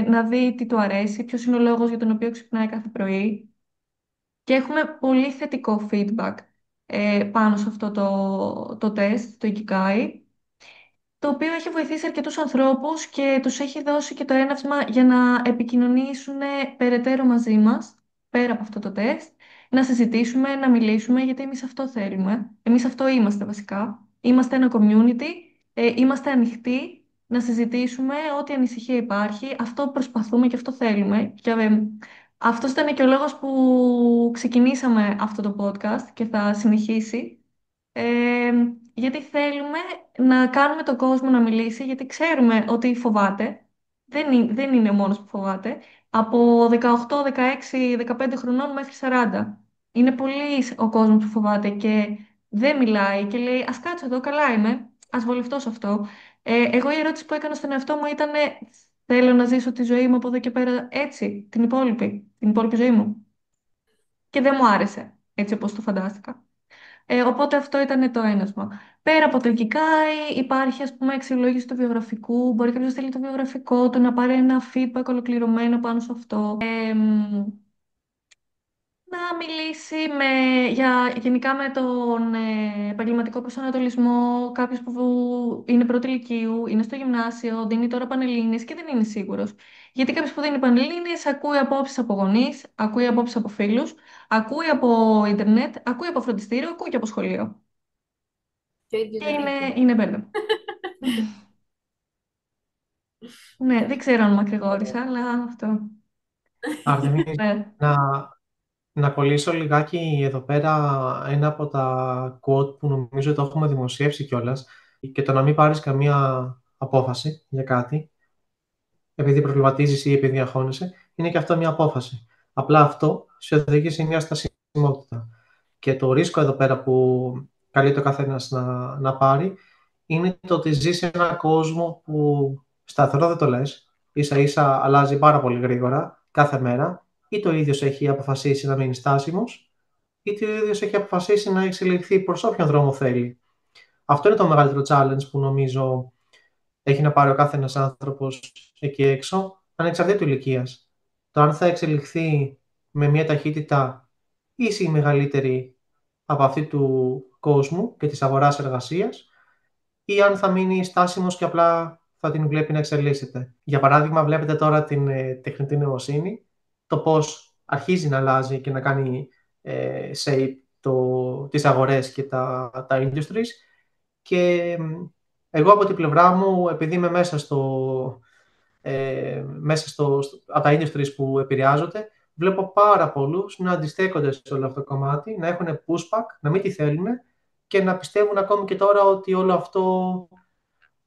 B: να δει τι του αρέσει, ποιος είναι ο λόγος για τον οποίο ξυπνάει κάθε πρωί. Και έχουμε πολύ θετικό feedback πάνω σε αυτό το τεστ, το Ikigai, το οποίο έχει βοηθήσει αρκετούς ανθρώπους και τους έχει δώσει και το έναυσμα για να επικοινωνήσουν περαιτέρω μαζί μας, πέρα από αυτό το τεστ, να συζητήσουμε, να μιλήσουμε, γιατί εμείς αυτό θέλουμε. Εμείς αυτό είμαστε βασικά. Είμαστε ένα community, είμαστε ανοιχτοί να συζητήσουμε ό,τι ανησυχία υπάρχει. Αυτό προσπαθούμε και αυτό θέλουμε. Και αυτός ήταν και ο λόγος που ξεκινήσαμε αυτό το podcast και θα συνεχίσει. Ε, Γιατί θέλουμε να κάνουμε τον κόσμο να μιλήσει, γιατί ξέρουμε ότι φοβάται. Δεν είναι ο μόνος που φοβάται. Από 18, 16, 15 χρονών μέχρι 40. Είναι πολύ ο κόσμος που φοβάται και δεν μιλάει και λέει «Ας κάτσω εδώ, καλά είμαι, ας βολευτώ σε αυτό». Εγώ η ερώτηση που έκανα στον εαυτό μου ήταν «Θέλω να ζήσω τη ζωή μου από εδώ και πέρα έτσι, την υπόλοιπη ζωή μου». Και δεν μου άρεσε έτσι όπως το φαντάστηκα. Οπότε αυτό ήταν το ένασμα. Πέρα από το Ikigai υπάρχει ας πούμε αξιολόγηση του βιογραφικού. Μπορεί κάποιος να στείλει το βιογραφικό του, να πάρει ένα feedback ολοκληρωμένο πάνω σε αυτό. Να μιλήσει γενικά με τον επαγγελματικό προσανατολισμό. Κάποιος που είναι πρώτη ηλικίου, είναι στο γυμνάσιο, δίνει τώρα πανελλήνιες και δεν είναι σίγουρος. Γιατί κάποιος που δίνει πανελλήνιες ακούει απόψεις από γονείς, ακούει απόψεις από φίλους, ακούει από ίντερνετ, ακούει από φροντιστήριο, ακούει και από σχολείο.
C: Και ο ίδιος
B: Και
C: δεν
B: είναι,
C: έχει.
B: είναι μπέρδεμα. Ναι, δεν ξέρω αν μακρηγόρησα, αλλά αυτό.
A: Άρτεμις,
B: Ναι.
A: να, να κολλήσω λιγάκι εδώ πέρα ένα από τα quote που νομίζω το έχουμε δημοσιεύσει κιόλας, και το να μην πάρεις καμία απόφαση για κάτι, επειδή προβληματίζεις ή επειδή αγχώνεσαι, είναι και αυτό μια απόφαση. Απλά αυτό σε οδηγεί σε μια στασιμότητα. Και το ρίσκο εδώ πέρα που καλείται ο καθένας να πάρει είναι το ότι ζει σε έναν κόσμο που σταθερό δεν το λες, ίσα ίσα αλλάζει πάρα πολύ γρήγορα κάθε μέρα, είτε ο ίδιος έχει αποφασίσει να μείνει στάσιμος, είτε ο ίδιος έχει αποφασίσει να εξελιχθεί προς όποιον δρόμο θέλει. Αυτό είναι το μεγαλύτερο challenge που νομίζω έχει να πάρει ο κάθε ένας άνθρωπος εκεί έξω, ανεξαρτήτου ηλικίας. Το αν θα εξελιχθεί με μια ταχύτητα ίση ή μεγαλύτερη από αυτή του κόσμου και της αγοράς εργασίας, ή αν θα μείνει στάσιμος και απλά θα την βλέπει να εξελίσσεται. Για παράδειγμα, βλέπετε τώρα την τεχνητή νοημοσύνη, το πώς αρχίζει να αλλάζει και να κάνει shape τις αγορές και τα industries, και εγώ από την πλευρά μου, επειδή είμαι από τα industries που επηρεάζονται, βλέπω πάρα πολλούς να αντιστέκονται σε όλο αυτό το κομμάτι, να έχουν pushback, να μην τη θέλουν και να πιστεύουν ακόμη και τώρα ότι όλο αυτό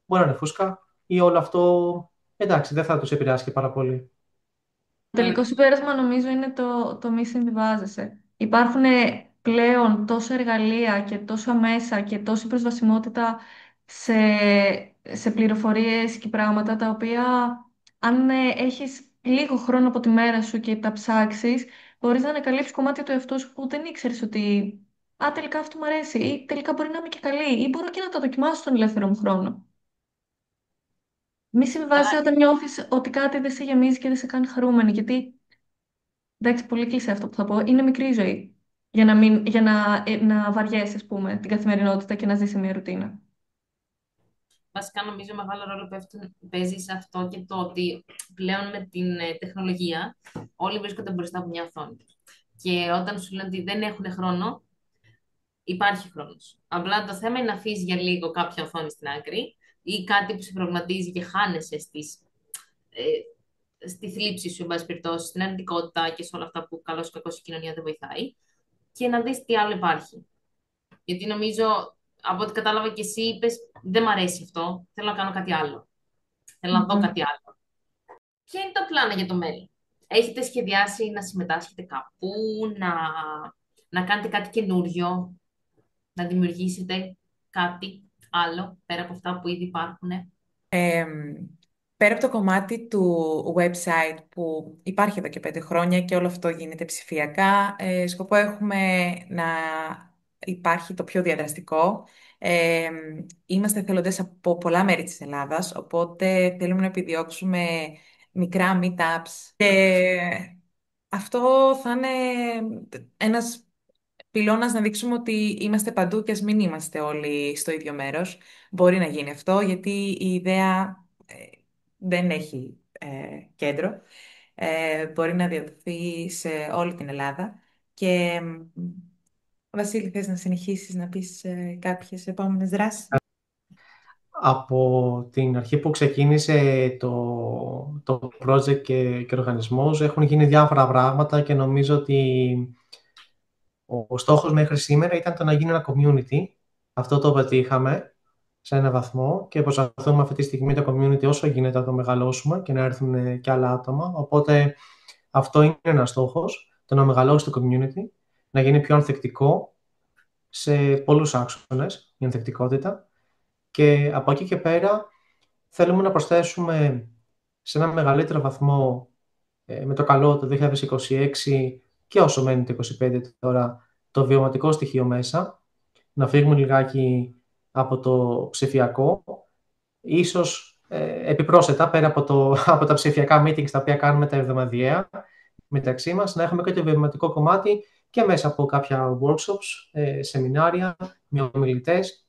A: μπορεί να είναι φούσκα ή όλο αυτό, εντάξει, δεν θα τους επηρεάσει και πάρα πολύ.
B: Το τελικό συμπέρασμα νομίζω είναι το μη συμβιβάζεσαι. Υπάρχουν πλέον τόσα εργαλεία και τόσα μέσα και τόση προσβασιμότητα σε, σε πληροφορίες και πράγματα τα οποία αν έχεις λίγο χρόνο από τη μέρα σου και τα ψάξεις, μπορείς να ανακαλύψεις κομμάτια του εαυτού σου που δεν ήξερες ότι τελικά αυτό μου αρέσει ή τελικά μπορεί να είμαι και καλή ή μπορώ και να το δοκιμάσω στον ελεύθερο μου χρόνο. Μη συμβιβάζεσαι όταν νιώθεις ότι κάτι δεν σε γεμίζει και δεν σε κάνει χαρούμενη, γιατί εντάξει, πολύ κλεισέ αυτό που θα πω. Είναι μικρή η ζωή. Για να βαριέσαι, ας πούμε, την καθημερινότητα και να ζεις σε μια ρουτίνα.
C: Βασικά, νομίζω μεγάλο ρόλο παίζει σε αυτό και το ότι πλέον με την τεχνολογία όλοι βρίσκονται μπροστά από μια οθόνη. Και όταν σου λένε ότι δεν έχουν χρόνο, υπάρχει χρόνος. Απλά το θέμα είναι να αφήσει για λίγο κάποια οθόνη στην άκρη ή κάτι που σε προβληματίζει και χάνεσαι στη θλίψη σου, εν πάση περιπτώσει, στην αρνητικότητα και σε όλα αυτά που καλώς ή κακώς η κοινωνία δεν βοηθάει, και να δεις τι άλλο υπάρχει. Γιατί νομίζω, από ό,τι κατάλαβα και εσύ είπες, δεν μ' αρέσει αυτό, θέλω να κάνω κάτι άλλο. Θέλω να δω
B: Μμμ.
C: κάτι άλλο. Ποια είναι τα πλάνα για το μέλλον? Έχετε σχεδιάσει να συμμετάσχετε κάπου, να, να κάνετε κάτι καινούριο, να δημιουργήσετε κάτι άλλο πέρα από αυτά που ήδη υπάρχουν?
D: Εμ, Πέρα από το κομμάτι του website που υπάρχει εδώ και 5 χρόνια και όλο αυτό γίνεται ψηφιακά, σκοπό έχουμε να υπάρχει το πιο διαδραστικό. Είμαστε εθελοντές από πολλά μέρη της Ελλάδας, οπότε θέλουμε να επιδιώξουμε μικρά meetups και αυτό θα είναι ένας πυλώνας να δείξουμε ότι είμαστε παντού και ας μην είμαστε όλοι στο ίδιο μέρος. Μπορεί να γίνει αυτό, γιατί η ιδέα δεν έχει κέντρο. Μπορεί να διαδοθεί σε όλη την Ελλάδα. Και Βασίλη, θες να συνεχίσεις να πεις κάποιες επόμενες δράσεις?
A: Από την αρχή που ξεκίνησε το project και ο οργανισμός έχουν γίνει διάφορα πράγματα και νομίζω ότι ο στόχος μέχρι σήμερα ήταν το να γίνει ένα community. Αυτό το πετύχαμε σε έναν βαθμό και προσπαθούμε αυτή τη στιγμή το community όσο γίνεται να το μεγαλώσουμε και να έρθουν και άλλα άτομα. Οπότε αυτό είναι ένας στόχος, το να μεγαλώσει το community, να γίνει πιο ανθεκτικό σε πολλούς άξονες, η ανθεκτικότητα. Και από εκεί και πέρα θέλουμε να προσθέσουμε σε ένα μεγαλύτερο βαθμό με το καλό το 2026 και όσο μένει το 2025 τώρα το βιωματικό στοιχείο μέσα, να φύγουμε λιγάκι από το ψηφιακό, ίσως επιπρόσθετα πέρα από, από τα ψηφιακά meetings τα οποία κάνουμε τα εβδομαδιαία μεταξύ μας, να έχουμε και το βιωματικό κομμάτι και μέσα από κάποια workshops, σεμινάρια με ομιλητές.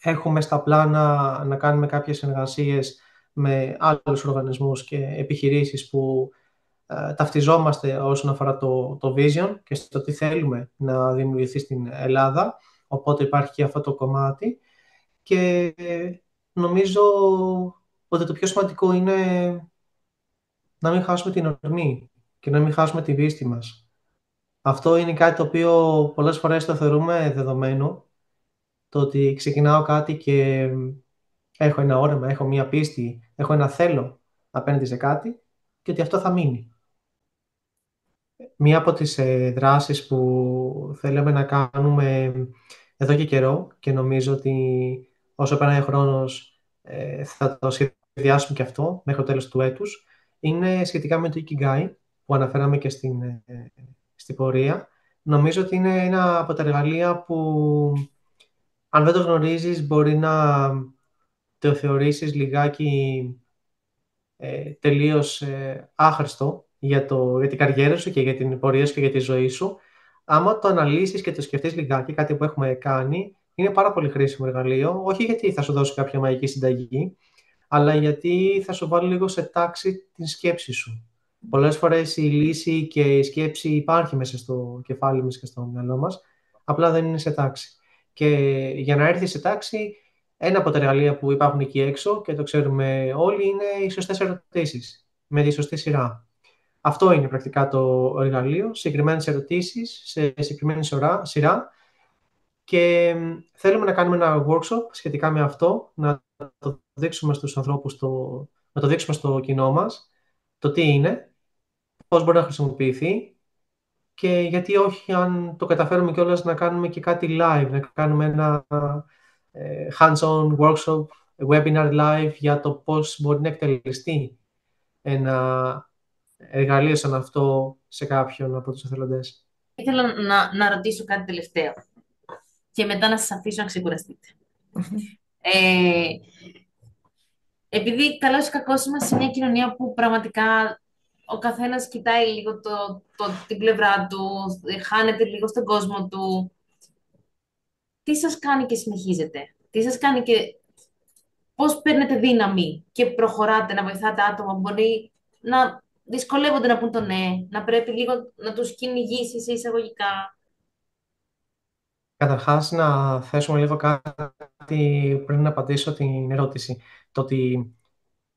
A: Έχουμε στα πλάνα να κάνουμε κάποιες συνεργασίες με άλλους οργανισμούς και επιχειρήσεις που ταυτιζόμαστε όσον αφορά το vision και στο τι θέλουμε να δημιουργηθεί στην Ελλάδα. Οπότε υπάρχει και αυτό το κομμάτι. Και νομίζω ότι το πιο σημαντικό είναι να μην χάσουμε την ορμή και να μην χάσουμε τη πίστη μας. Αυτό είναι κάτι το οποίο πολλές φορές το θεωρούμε δεδομένο. Το ότι ξεκινάω κάτι και έχω ένα όραμα, έχω μία πίστη, έχω ένα θέλω απέναντι σε κάτι και ότι αυτό θα μείνει. Μία από τις δράσεις που θέλουμε να κάνουμε εδώ και καιρό και νομίζω ότι όσο περνάει ο χρόνος θα το σχεδιάσουμε και αυτό μέχρι το τέλος του έτους, είναι σχετικά με το Ikigai που αναφέραμε και στην πορεία. Νομίζω ότι είναι ένα από τα εργαλεία που αν δεν το γνωρίζεις μπορεί να το θεωρήσεις λιγάκι τελείως άχρηστο για την καριέρα σου και για την πορεία σου και για τη ζωή σου. Άμα το αναλύσεις και το σκεφτείς λιγάκι, κάτι που έχουμε κάνει, είναι πάρα πολύ χρήσιμο εργαλείο, όχι γιατί θα σου δώσει κάποια μαγική συνταγή, αλλά γιατί θα σου βάλει λίγο σε τάξη την σκέψη σου. Πολλές φορές η λύση και η σκέψη υπάρχει μέσα στο κεφάλι μας και στο μυαλό μας, απλά δεν είναι σε τάξη. Και για να έρθει σε τάξη, ένα από τα εργαλεία που υπάρχουν εκεί έξω και το ξέρουμε όλοι είναι οι σωστές ερωτήσεις με τη σωστή σειρά. Αυτό είναι πρακτικά το εργαλείο, συγκεκριμένες ερωτήσεις σε συγκεκριμένη σειρά και θέλουμε να κάνουμε ένα workshop σχετικά με αυτό, να το δείξουμε στους ανθρώπους, να το δείξουμε στο κοινό μας, το τι είναι, πώς μπορεί να χρησιμοποιηθεί και γιατί όχι αν το καταφέρουμε κιόλας να κάνουμε και κάτι live, να κάνουμε ένα hands-on workshop, webinar live για το πώς μπορεί να εκτελεστεί ένα εργαλείο σαν αυτό σε κάποιον από τους εθελοντές.
C: Ήθελα να ρωτήσω κάτι τελευταίο και μετά να σας αφήσω να ξεκουραστείτε. Επειδή καλώς ή κακώς είμαστε σε μια κοινωνία που πραγματικά ο καθένας κοιτάει λίγο την πλευρά του, χάνεται λίγο στον κόσμο του, τι σας κάνει και συνεχίζετε? Τι σας κάνει και πώς παίρνετε δύναμη και προχωράτε να βοηθάτε άτομα που μπορεί να δυσκολεύονται να πούν το ναι, να πρέπει λίγο να τους κυνηγήσει σε εισαγωγικά?
A: Καταρχάς, να θέσουμε λίγο κάτι πριν να απαντήσω την ερώτηση. Το ότι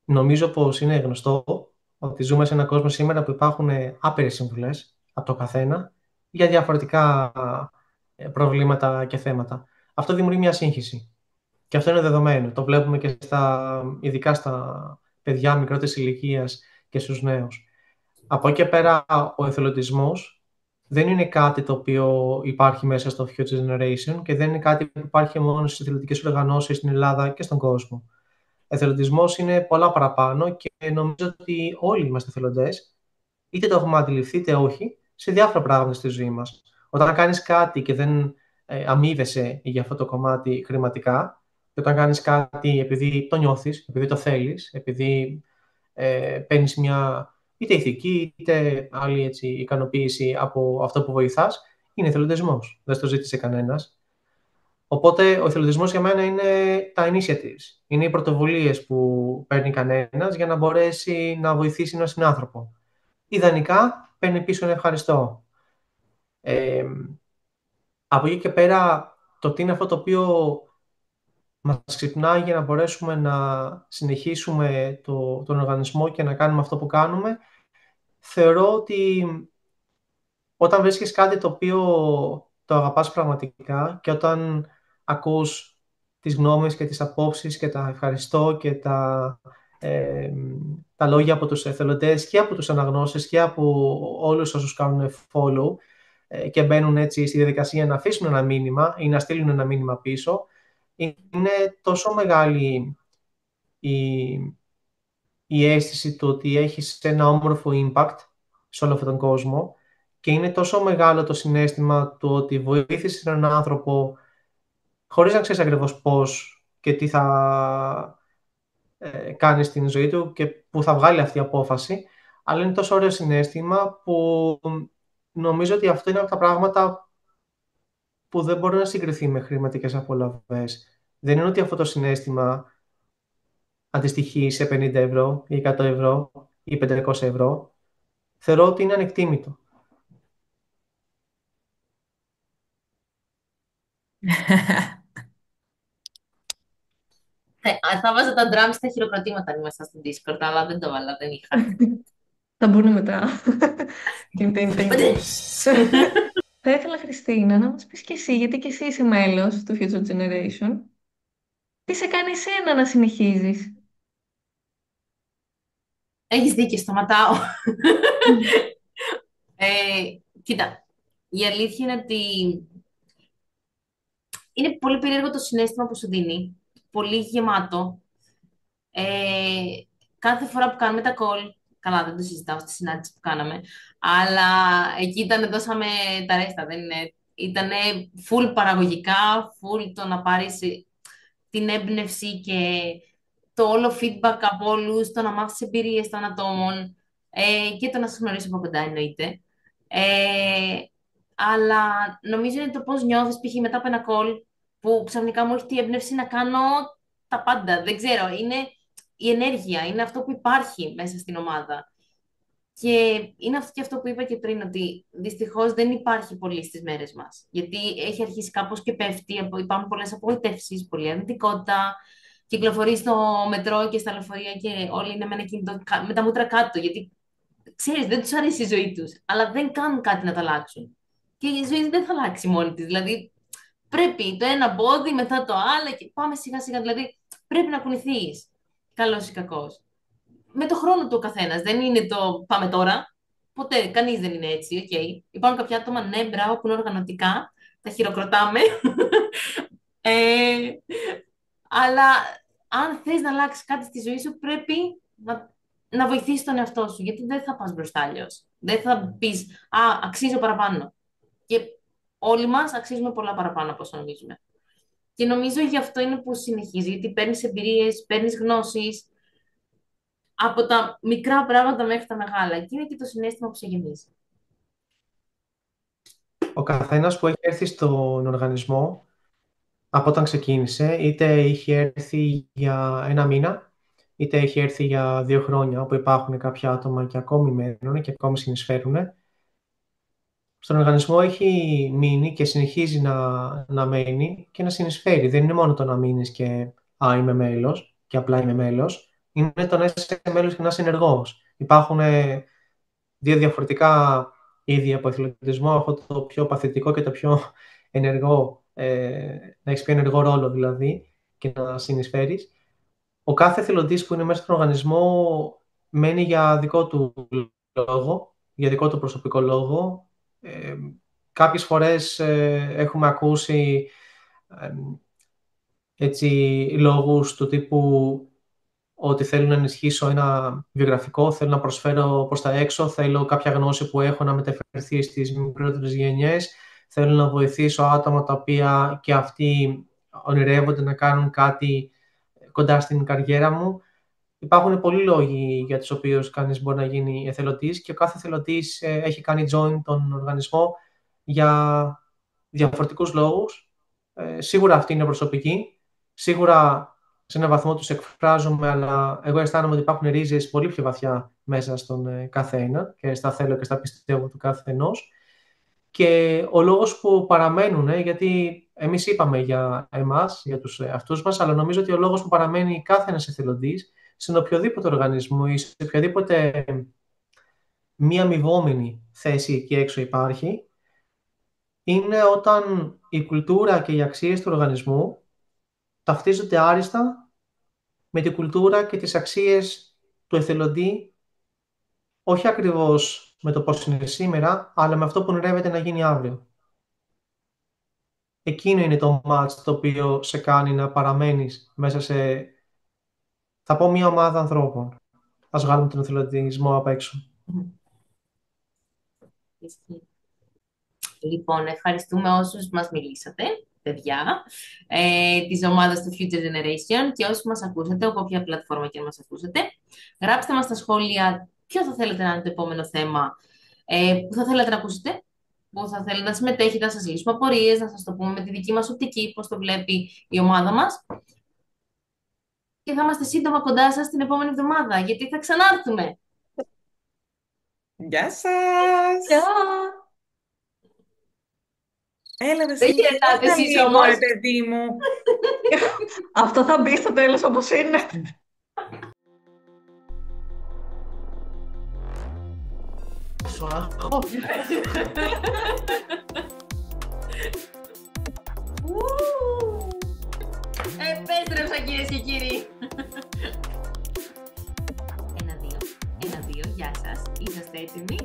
A: νομίζω πως είναι γνωστό ότι ζούμε σε έναν κόσμο σήμερα που υπάρχουν άπειρες συμβουλές από το καθένα για διαφορετικά προβλήματα και θέματα. Αυτό δημιουργεί μια σύγχυση. Και αυτό είναι δεδομένο. Το βλέπουμε και ειδικά στα παιδιά μικρότερης ηλικίας και στους νέους. Από εκεί και πέρα, ο εθελοντισμός δεν είναι κάτι το οποίο υπάρχει μέσα στο Future Generation και δεν είναι κάτι που υπάρχει μόνο στις εθελοντικές οργανώσεις στην Ελλάδα και στον κόσμο. Εθελοντισμός είναι πολλά παραπάνω και νομίζω ότι όλοι είμαστε εθελοντές, είτε το έχουμε αντιληφθεί είτε όχι, σε διάφορα πράγματα στη ζωή μας. Όταν κάνεις κάτι και δεν αμείβεσαι για αυτό το κομμάτι χρηματικά, και όταν κάνεις κάτι επειδή το νιώθεις, επειδή το θέλεις, επειδή παίρνεις μια είτε ηθική είτε άλλη έτσι, ικανοποίηση από αυτό που βοηθάς, είναι εθελοντισμός. Δεν στο ζήτησε κανένας. Οπότε ο εθελοντισμός για μένα είναι τα initiatives. Είναι οι πρωτοβουλίες που παίρνει κανένας για να μπορέσει να βοηθήσει έναν συνάνθρωπο. Ιδανικά παίρνει πίσω ένα ευχαριστώ. Ε, από εκεί και πέρα, το τι είναι αυτό το οποίο μας ξυπνάει για να μπορέσουμε να συνεχίσουμε τον οργανισμό και να κάνουμε αυτό που κάνουμε, θεωρώ ότι όταν βρίσκεις κάτι το οποίο το αγαπάς πραγματικά και όταν ακούς τις γνώμες και τις απόψεις και τα ευχαριστώ και ε, τα λόγια από τους εθελοντές και από τους αναγνώστες και από όλους όσους κάνουν follow και μπαίνουν έτσι στη διαδικασία να αφήσουν ένα μήνυμα ή να στείλουν ένα μήνυμα πίσω, είναι τόσο μεγάλη η, η αίσθηση του ότι έχεις ένα όμορφο impact σε όλο αυτόν τον κόσμο και είναι τόσο μεγάλο το συναίσθημα του ότι βοήθησες έναν άνθρωπο χωρίς να ξέρεις ακριβώς πώς και τι θα κάνει στην ζωή του και που θα βγάλει αυτή η απόφαση, αλλά είναι τόσο ωραίο συναίσθημα που νομίζω ότι αυτό είναι από τα πράγματα που δεν μπορεί να συγκριθεί με χρηματικές απολαυές. Δεν είναι ότι αυτό το συναίσθημα αντιστοιχεί σε 50 ευρώ ή 100 ευρώ ή 500 ευρώ. Θεωρώ ότι είναι ανεκτήμητο.
C: Θα βάζα τα drums στα χειροκροτήματα αν ήμασταν στο Discord, αλλά δεν το βάλα, δεν είχα.
B: Θα μπουν μετά. Τιν, τιν, τιν. Θα ήθελα, Χριστίνα, να μας πεις και εσύ, γιατί και εσύ είσαι μέλος του Future Generation. Τι σε κάνει εσένα να συνεχίζεις?
C: Έχεις δίκιο, σταματάω. Κοίτα, η αλήθεια είναι ότι είναι πολύ περίεργο το συναίσθημα που σου δίνει. Πολύ γεμάτο. Ε, Κάθε φορά που κάνουμε τα call, καλά δεν το συζητάω στη συνάντηση που κάναμε, αλλά εκεί ήταν, δώσαμε τα ρέστα, δεν είναι. Ήτανε full παραγωγικά, full το να πάρεις την έμπνευση και το όλο feedback από όλους, το να μάθεις εμπειρίες των ατόμων και το να σας γνωρίσω από κοντά εννοείται. Ε, αλλά νομίζω είναι το πώς νιώθεις π.χ. μετά από ένα call που ξαφνικά μου έρχεται η έμπνευση να κάνω τα πάντα. Δεν ξέρω, είναι η ενέργεια, είναι αυτό που υπάρχει μέσα στην ομάδα. Και είναι αυτό και αυτό που είπα και πριν, ότι δυστυχώς δεν υπάρχει πολύ στις μέρες μας. Γιατί έχει αρχίσει κάπως και πέφτει, υπάρχουν πολλές απογοητεύσεις, πολλή αρνητικότητα. Κυκλοφορεί στο μετρό και στα λεωφορεία και όλοι είναι με ένα κινητό με τα μούτρα κάτω. Γιατί ξέρεις, δεν τους αρέσει η ζωή τους, αλλά δεν κάνουν κάτι να τα αλλάξουν. Και η ζωή δεν θα αλλάξει μόνη της. Δηλαδή, πρέπει το ένα πόδι μετά το άλλο και πάμε σιγά σιγά. Δηλαδή, πρέπει να κουνηθείς. Καλός ή κακός. Με το χρόνο του ο καθένας. Δεν είναι το πάμε τώρα. Ποτέ, κανείς δεν είναι έτσι. Okay. Υπάρχουν κάποια άτομα, ναι, μπράβο, που είναι οργανωτικά. Τα χειροκροτάμε. ε, αλλά αν θες να αλλάξει κάτι στη ζωή σου, πρέπει να βοηθήσεις τον εαυτό σου. Γιατί δεν θα πας μπροστά αλλιώς. Δεν θα πεις, α, αξίζω παραπάνω. Και όλοι μας αξίζουμε πολλά παραπάνω από όσο νομίζουμε. Και νομίζω γι' αυτό είναι που συνεχίζει. Γιατί παίρνεις εμπειρίες, παίρνεις γνώσεις από τα μικρά πράγματα μέχρι τα μεγάλα. Και είναι και το συναίσθημα που σε γεμίζει.
A: Ο καθένας που έχει έρθει στον οργανισμό από όταν ξεκίνησε, είτε είχε έρθει για ένα μήνα, είτε έχει έρθει για 2 χρόνια, όπου υπάρχουν κάποια άτομα και ακόμη μένουν και ακόμη συνεισφέρουν, στον οργανισμό έχει μείνει και συνεχίζει να μένει και να συνεισφέρει. Δεν είναι μόνο το να μείνεις και «Α, είμαι μέλος» και απλά είμαι μέλος. Είναι το να είσαι μέλος και να είσαι ενεργός. Υπάρχουν δύο διαφορετικά είδη από εθελοντισμό, αυτό το πιο παθητικό και το πιο ενεργό, να έχεις πιο ενεργό ρόλο δηλαδή και να συνεισφέρεις. Ο κάθε εθελοντής που είναι μέσα στον οργανισμό μένει για δικό του λόγο, για δικό του προσωπικό λόγο. Κάποιες φορές έχουμε ακούσει έτσι, λόγους του τύπου ότι θέλω να ενισχύσω ένα βιογραφικό, θέλω να προσφέρω προς τα έξω, θέλω κάποια γνώση που έχω να μεταφερθεί στις μικρότερες γενιές, θέλω να βοηθήσω άτομα τα οποία και αυτοί ονειρεύονται να κάνουν κάτι κοντά στην καριέρα μου. Υπάρχουν πολλοί λόγοι για τους οποίους κανείς μπορεί να γίνει εθελοντής και ο κάθε εθελοντής έχει κάνει join τον οργανισμό για διαφορετικούς λόγους. Σίγουρα αυτή είναι προσωπική. Σίγουρα σε έναν βαθμό τους εκφράζομαι, αλλά εγώ αισθάνομαι ότι υπάρχουν ρίζες πολύ πιο βαθιά μέσα στον κάθε ένα και στα θέλω και στα πιστεύω του κάθε ενός. Και ο λόγος που παραμένουν, γιατί εμείς είπαμε για εμάς, για τους εαυτούς μας, αλλά νομίζω ότι ο λόγος που παραμένει κάθε ένας εθελοντής σε οποιοδήποτε οργανισμό ή σε οποιαδήποτε μη αμοιβόμενη θέση εκεί έξω υπάρχει, είναι όταν η κουλτούρα και οι αξίες του οργανισμού ταυτίζονται άριστα με την κουλτούρα και τις αξίες του εθελοντή, όχι ακριβώς με το πώς είναι σήμερα, αλλά με αυτό που ονειρεύεται να γίνει αύριο. Εκείνο είναι το match το οποίο σε κάνει να παραμένεις μέσα σε, θα πω, μια ομάδα ανθρώπων. Ας βγάλουμε τον εθελοντισμό απ' έξω.
C: Λοιπόν, ευχαριστούμε όσους μας μιλήσατε, παιδιά, της ομάδας του Future Generation και όσους μας ακούσατε, από όποια πλατφόρμα και να μας ακούσατε. Γράψτε μας στα σχόλια ποιο θα θέλετε να είναι το επόμενο θέμα, που θα θέλετε να ακούσετε, που θα θέλετε να συμμετέχετε, να σας λύσουμε απορίες, να σας το πούμε με τη δική μας οπτική, πώς το βλέπει η ομάδα μας. Και θα είμαστε σύντομα κοντά σας την επόμενη εβδομάδα, γιατί θα ξανάρθουμε.
D: Γεια σας!
B: Γεια!
D: Έλα,
C: Δεν
D: Βασίλη,
C: χαιρετάτε
D: δώσ' τα
C: εσείς
D: λίγο,
C: όμως.
D: ρε παιδί μου.
B: Αυτό θα μπει στο τέλος όπως είναι.
C: Επέστρεψα, κυρίες και κύριοι. Ένα, δύο. Γεια σας. Είσαστε έτοιμοι?